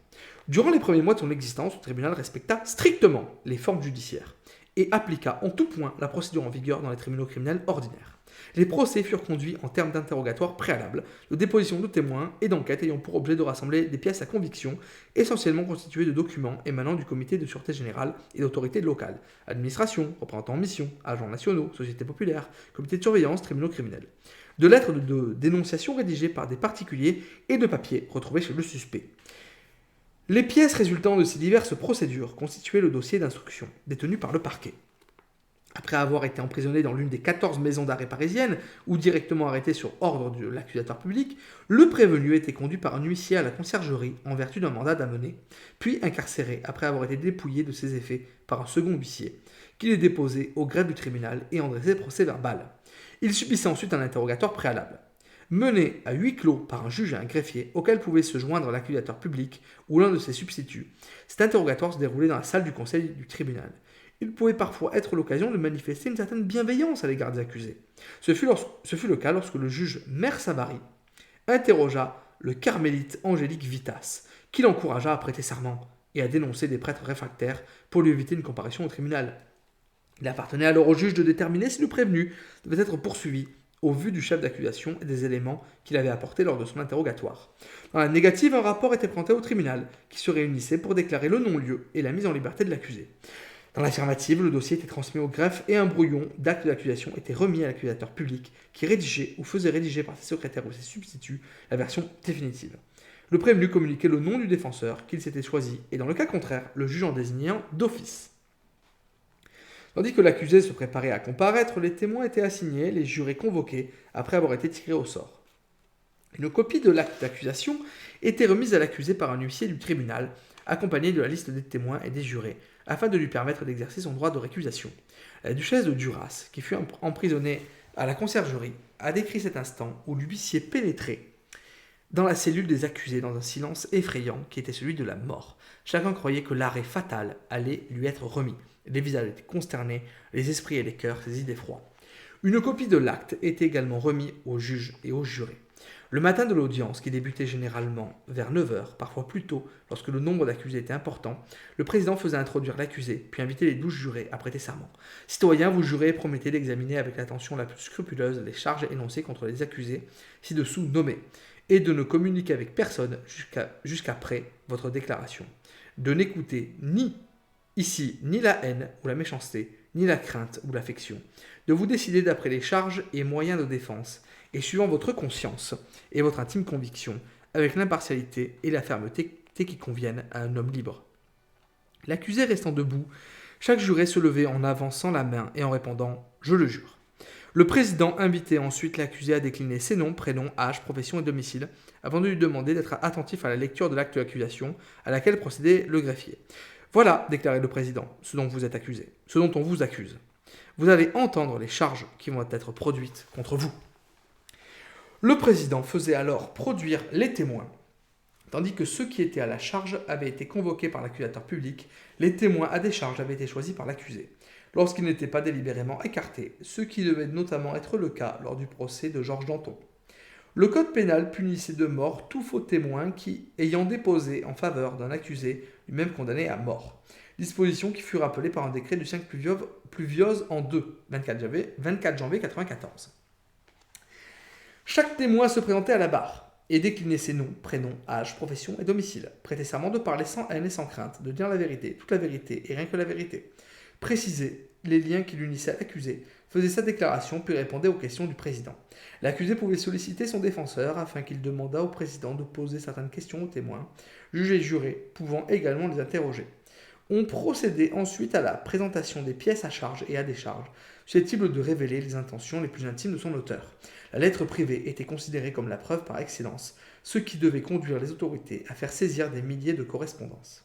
Durant les premiers mois de son existence, le tribunal respecta strictement les formes judiciaires et appliqua en tout point la procédure en vigueur dans les tribunaux criminels ordinaires. Les procès furent conduits en termes d'interrogatoire préalable, de déposition de témoins et d'enquêtes ayant pour objet de rassembler des pièces à conviction, essentiellement constituées de documents émanant du comité de sûreté générale et d'autorités locales, administration, représentants en mission, agents nationaux, sociétés populaires, comités de surveillance, tribunaux criminels, de lettres de dénonciation rédigées par des particuliers et de papiers retrouvés chez le suspect. Les pièces résultant de ces diverses procédures constituaient le dossier d'instruction, détenu par le parquet. Après avoir été emprisonné dans l'une des 14 maisons d'arrêt parisiennes, ou directement arrêté sur ordre de l'accusateur public, le prévenu était conduit par un huissier à la conciergerie en vertu d'un mandat d'amener, puis incarcéré après avoir été dépouillé de ses effets par un second huissier, qui les déposait au greffe du tribunal et en dressait procès-verbal. Il subissait ensuite un interrogatoire préalable, mené à huis clos par un juge et un greffier, auquel pouvait se joindre l'accusateur public ou l'un de ses substituts. Cet interrogatoire se déroulait dans la salle du conseil du tribunal. Il pouvait parfois être l'occasion de manifester une certaine bienveillance à l'égard des accusés. Ce fut le cas lorsque le juge Maire Savary interrogea le carmélite Angélique Vitas, qui l'encouragea à prêter serment et à dénoncer des prêtres réfractaires pour lui éviter une comparution au tribunal. Il appartenait alors au juge de déterminer si le prévenu devait être poursuivi au vu du chef d'accusation et des éléments qu'il avait apportés lors de son interrogatoire. Dans la négative, un rapport était présenté au tribunal, qui se réunissait pour déclarer le non-lieu et la mise en liberté de l'accusé. Dans l'affirmative, le dossier était transmis au greffe et un brouillon d'acte d'accusation était remis à l'accusateur public qui rédigeait ou faisait rédiger par ses secrétaires ou ses substituts la version définitive. Le prévenu communiquait le nom du défenseur qu'il s'était choisi et dans le cas contraire, le juge en désignait un d'office. Tandis que l'accusé se préparait à comparaître, les témoins étaient assignés, les jurés convoqués après avoir été tirés au sort. Une copie de l'acte d'accusation était remise à l'accusé par un huissier du tribunal, accompagné de la liste des témoins et des jurés, afin de lui permettre d'exercer son droit de récusation. La duchesse de Duras, qui fut emprisonnée à la conciergerie, a décrit cet instant où l'huissier pénétrait dans la cellule des accusés dans un silence effrayant qui était celui de la mort. Chacun croyait que l'arrêt fatal allait lui être remis. Les visages étaient consternés, les esprits et les cœurs saisis d'effroi. Une copie de l'acte était également remise aux juges et aux jurés. Le matin de l'audience, qui débutait généralement vers 9 heures, parfois plus tôt lorsque le nombre d'accusés était important, le président faisait introduire l'accusé, puis inviter les 12 jurés à prêter serment. Citoyens, vous jurez et promettez d'examiner avec l'attention la plus scrupuleuse les charges énoncées contre les accusés ci-dessous nommés, et de ne communiquer avec personne jusqu'après votre déclaration. De n'écouter ni ici ni la haine ou la méchanceté, ni la crainte ou l'affection. De vous décider d'après les charges et moyens de défense, et suivant votre conscience et votre intime conviction, avec l'impartialité et la fermeté qui conviennent à un homme libre. L'accusé restant debout, chaque juré se levait en avançant la main et en répondant « Je le jure ». Le président invitait ensuite l'accusé à décliner ses noms, prénoms, âge, profession et domicile, avant de lui demander d'être attentif à la lecture de l'acte d'accusation à laquelle procédait le greffier. « Voilà, déclarait le président, ce dont vous êtes accusé, ce dont on vous accuse. Vous allez entendre les charges qui vont être produites contre vous. » Le président faisait alors produire les témoins, tandis que ceux qui étaient à la charge avaient été convoqués par l'accusateur public, les témoins à décharge avaient été choisis par l'accusé, lorsqu'ils n'étaient pas délibérément écartés, ce qui devait notamment être le cas lors du procès de Georges Danton. Le code pénal punissait de mort tout faux témoin qui, ayant déposé en faveur d'un accusé, lui-même condamné à mort. Disposition qui fut rappelée par un décret du 5 Pluviose en 24 janvier 1994. Chaque témoin se présentait à la barre et déclinait ses noms, prénoms, âge, profession et domicile. Prêtait serment de parler sans haine et sans crainte, de dire la vérité, toute la vérité et rien que la vérité. Précisait les liens qui l'unissaient à l'accusé, faisait sa déclaration puis répondait aux questions du président. L'accusé pouvait solliciter son défenseur afin qu'il demandât au président de poser certaines questions aux témoins, juges et jurés pouvant également les interroger. On procédait ensuite à la présentation des pièces à charge et à décharge, susceptibles de révéler les intentions les plus intimes de son auteur. La lettre privée était considérée comme la preuve par excellence, ce qui devait conduire les autorités à faire saisir des milliers de correspondances.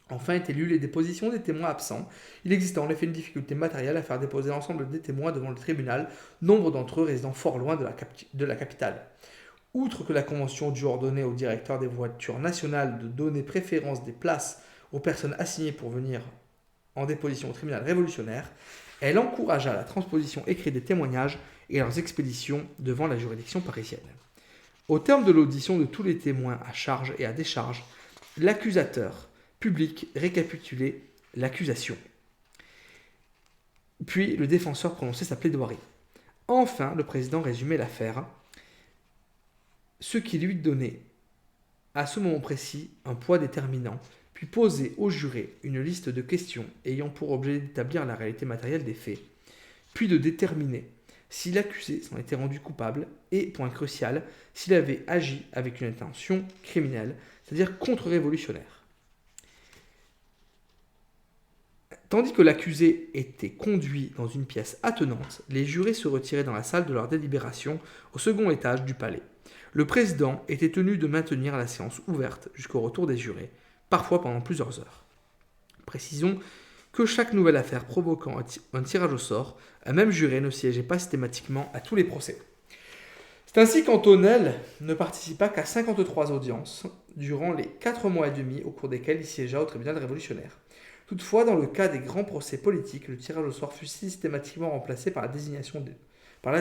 Enfin étaient lues les dépositions des témoins absents. Il existait en effet une difficulté matérielle à faire déposer l'ensemble des témoins devant le tribunal, nombre d'entre eux résidant fort loin de la capitale. Outre que la Convention dut ordonner au directeur des voitures nationales de donner préférence des places aux personnes assignées pour venir en déposition au tribunal révolutionnaire, elle encouragea la transposition écrite des témoignages et leurs expéditions devant la juridiction parisienne. Au terme de l'audition de tous les témoins à charge et à décharge, l'accusateur public récapitulait l'accusation. Puis le défenseur prononçait sa plaidoirie. Enfin, le président résumait l'affaire, ce qui lui donnait à ce moment précis un poids déterminant, puis posait au juré une liste de questions ayant pour objet d'établir la réalité matérielle des faits, puis de déterminer si l'accusé s'en était rendu coupable et, point crucial, s'il avait agi avec une intention criminelle, c'est-à-dire contre-révolutionnaire. Tandis que l'accusé était conduit dans une pièce attenante, les jurés se retiraient dans la salle de leur délibération au second étage du palais. Le président était tenu de maintenir la séance ouverte jusqu'au retour des jurés, parfois pendant plusieurs heures. Précisons que chaque nouvelle affaire provoquant un tirage au sort, un même juré ne siégeait pas systématiquement à tous les procès. C'est ainsi qu'Antonel ne participa qu'à 53 audiences durant les 4 mois et demi au cours desquels il siégea au tribunal révolutionnaire. Toutefois, dans le cas des grands procès politiques, le tirage au sort fut systématiquement remplacé par la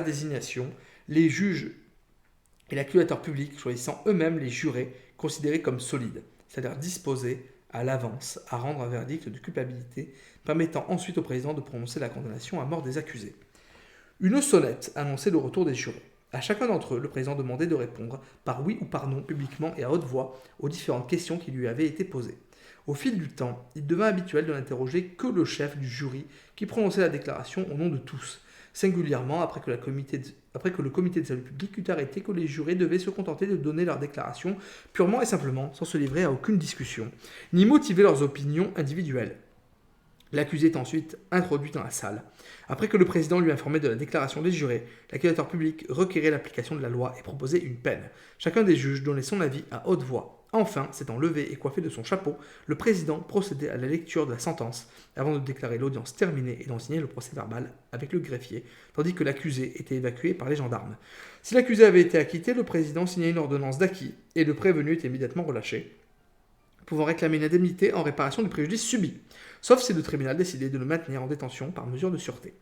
désignation, les juges et l'accusateur public choisissant eux-mêmes les jurés considérés comme solides, c'est-à-dire disposés à l'avance à rendre un verdict de culpabilité, permettant ensuite au président de prononcer la condamnation à mort des accusés. Une sonnette annonçait le retour des jurés. À chacun d'entre eux, le président demandait de répondre par oui ou par non, publiquement et à haute voix, aux différentes questions qui lui avaient été posées. Au fil du temps, il devint habituel de n'interroger que le chef du jury qui prononçait la déclaration au nom de tous, singulièrement après que le comité de salut public eut arrêté que les jurés devaient se contenter de donner leur déclaration purement et simplement, sans se livrer à aucune discussion, ni motiver leurs opinions individuelles. L'accusé est ensuite introduit dans la salle. Après que le président lui informait de la déclaration des jurés, l'accusateur public requérait l'application de la loi et proposait une peine. Chacun des juges donnait son avis à haute voix. Enfin, s'étant levé et coiffé de son chapeau, le président procédait à la lecture de la sentence avant de déclarer l'audience terminée et d'en signer le procès-verbal avec le greffier, tandis que l'accusé était évacué par les gendarmes. Si l'accusé avait été acquitté, le président signait une ordonnance d'acquit et le prévenu était immédiatement relâché, pouvant réclamer une indemnité en réparation du préjudice subi, sauf si le tribunal décidait de le maintenir en détention par mesure de sûreté.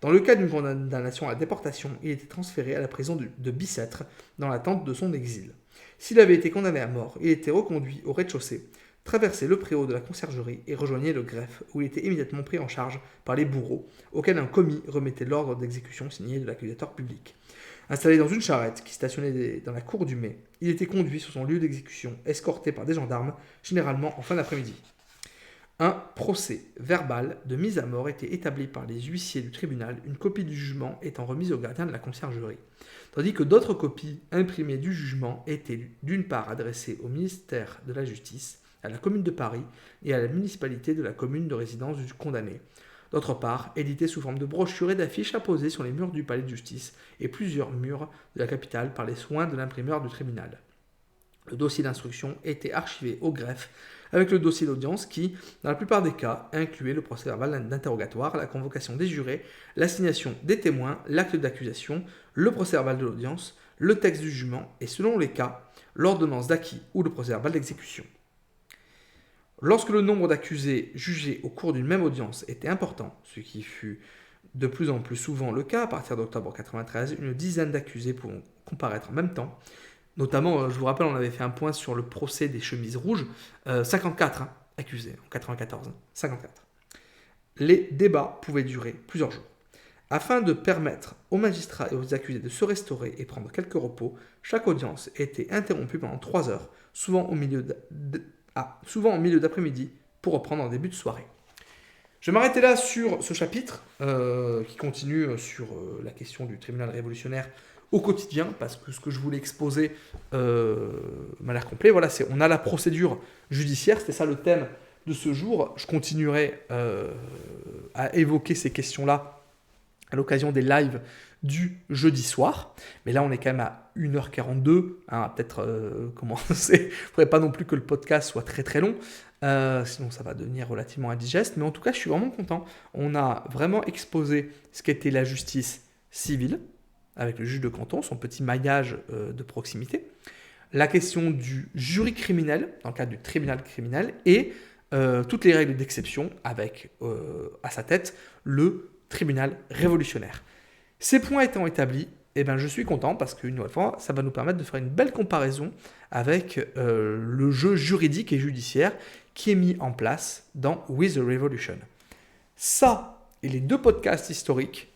Dans le cas d'une condamnation à la déportation, il était transféré à la prison de Bicêtre dans l'attente de son exil. S'il avait été condamné à mort, il était reconduit au rez-de-chaussée, traversait le préau de la conciergerie et rejoignait le greffe, où il était immédiatement pris en charge par les bourreaux, auxquels un commis remettait l'ordre d'exécution signé de l'accusateur public. Installé dans une charrette qui stationnait dans la cour du mai, il était conduit sur son lieu d'exécution, escorté par des gendarmes, généralement en fin d'après-midi. Un procès verbal de mise à mort était établi par les huissiers du tribunal, une copie du jugement étant remise au gardien de la conciergerie, tandis que d'autres copies imprimées du jugement étaient d'une part adressées au ministère de la Justice, à la commune de Paris et à la municipalité de la commune de résidence du condamné, d'autre part éditées sous forme de brochures et d'affiches apposées sur les murs du palais de justice et plusieurs murs de la capitale par les soins de l'imprimeur du tribunal. Le dossier d'instruction était archivé au greffe avec le dossier d'audience qui, dans la plupart des cas, incluait le procès-verbal d'interrogatoire, la convocation des jurés, l'assignation des témoins, l'acte d'accusation, le procès-verbal de l'audience, le texte du jugement et, selon les cas, l'ordonnance d'acquit ou le procès-verbal d'exécution. Lorsque le nombre d'accusés jugés au cours d'une même audience était important, ce qui fut de plus en plus souvent le cas à partir d'octobre 1993, une dizaine d'accusés pourront comparaître en même temps. Notamment, je vous rappelle, on avait fait un point sur le procès des chemises rouges, 54 accusés en 1994, 54. Les débats pouvaient durer plusieurs jours. Afin de permettre aux magistrats et aux accusés de se restaurer et prendre quelques repos, chaque audience était interrompue pendant 3 heures, souvent au milieu d'après-midi, pour reprendre en début de soirée. Je vais m'arrêter là sur ce chapitre qui continue sur la question du tribunal révolutionnaire au quotidien, parce que ce que je voulais exposer m'a l'air complet. Voilà, on a la procédure judiciaire, c'était ça le thème de ce jour. Je continuerai à évoquer ces questions-là à l'occasion des lives du jeudi soir. Mais là, on est quand même à 1h42. Peut-être commencer. Il ne faudrait pas non plus que le podcast soit très très long. Sinon, ça va devenir relativement indigeste. Mais en tout cas, je suis vraiment content. On a vraiment exposé ce qu'était la justice civile, avec le juge de canton, son petit maillage de proximité, la question du jury criminel, dans le cadre du tribunal criminel, et toutes les règles d'exception, avec à sa tête le tribunal révolutionnaire. Ces points étant établis, je suis content parce qu'une nouvelle fois, ça va nous permettre de faire une belle comparaison avec le jeu juridique et judiciaire qui est mis en place dans With the Revolution. Ça et les 2 podcasts historiques,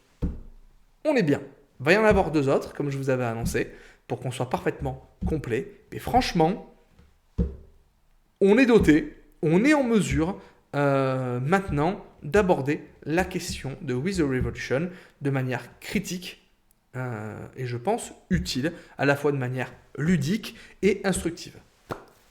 on est bien. Il va y en avoir 2 autres, comme je vous avais annoncé, pour qu'on soit parfaitement complet. Mais franchement, on est doté, on est en mesure maintenant d'aborder la question de With the Revolution de manière critique et je pense utile, à la fois de manière ludique et instructive.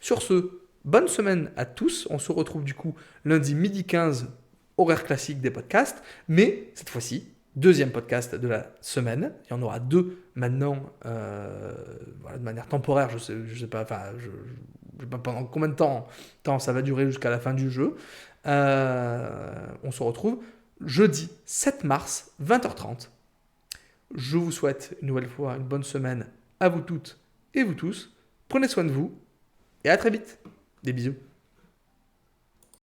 Sur ce, bonne semaine à tous. On se retrouve du coup lundi midi 15, horaire classique des podcasts, mais cette fois-ci, 2e podcast de la semaine. Il y en aura 2 maintenant, de manière temporaire. Je sais pas, je sais pas pendant combien de temps ça va durer jusqu'à la fin du jeu. On se retrouve jeudi 7 mars, 20h30. Je vous souhaite une nouvelle fois une bonne semaine à vous toutes et vous tous. Prenez soin de vous et à très vite. Des bisous.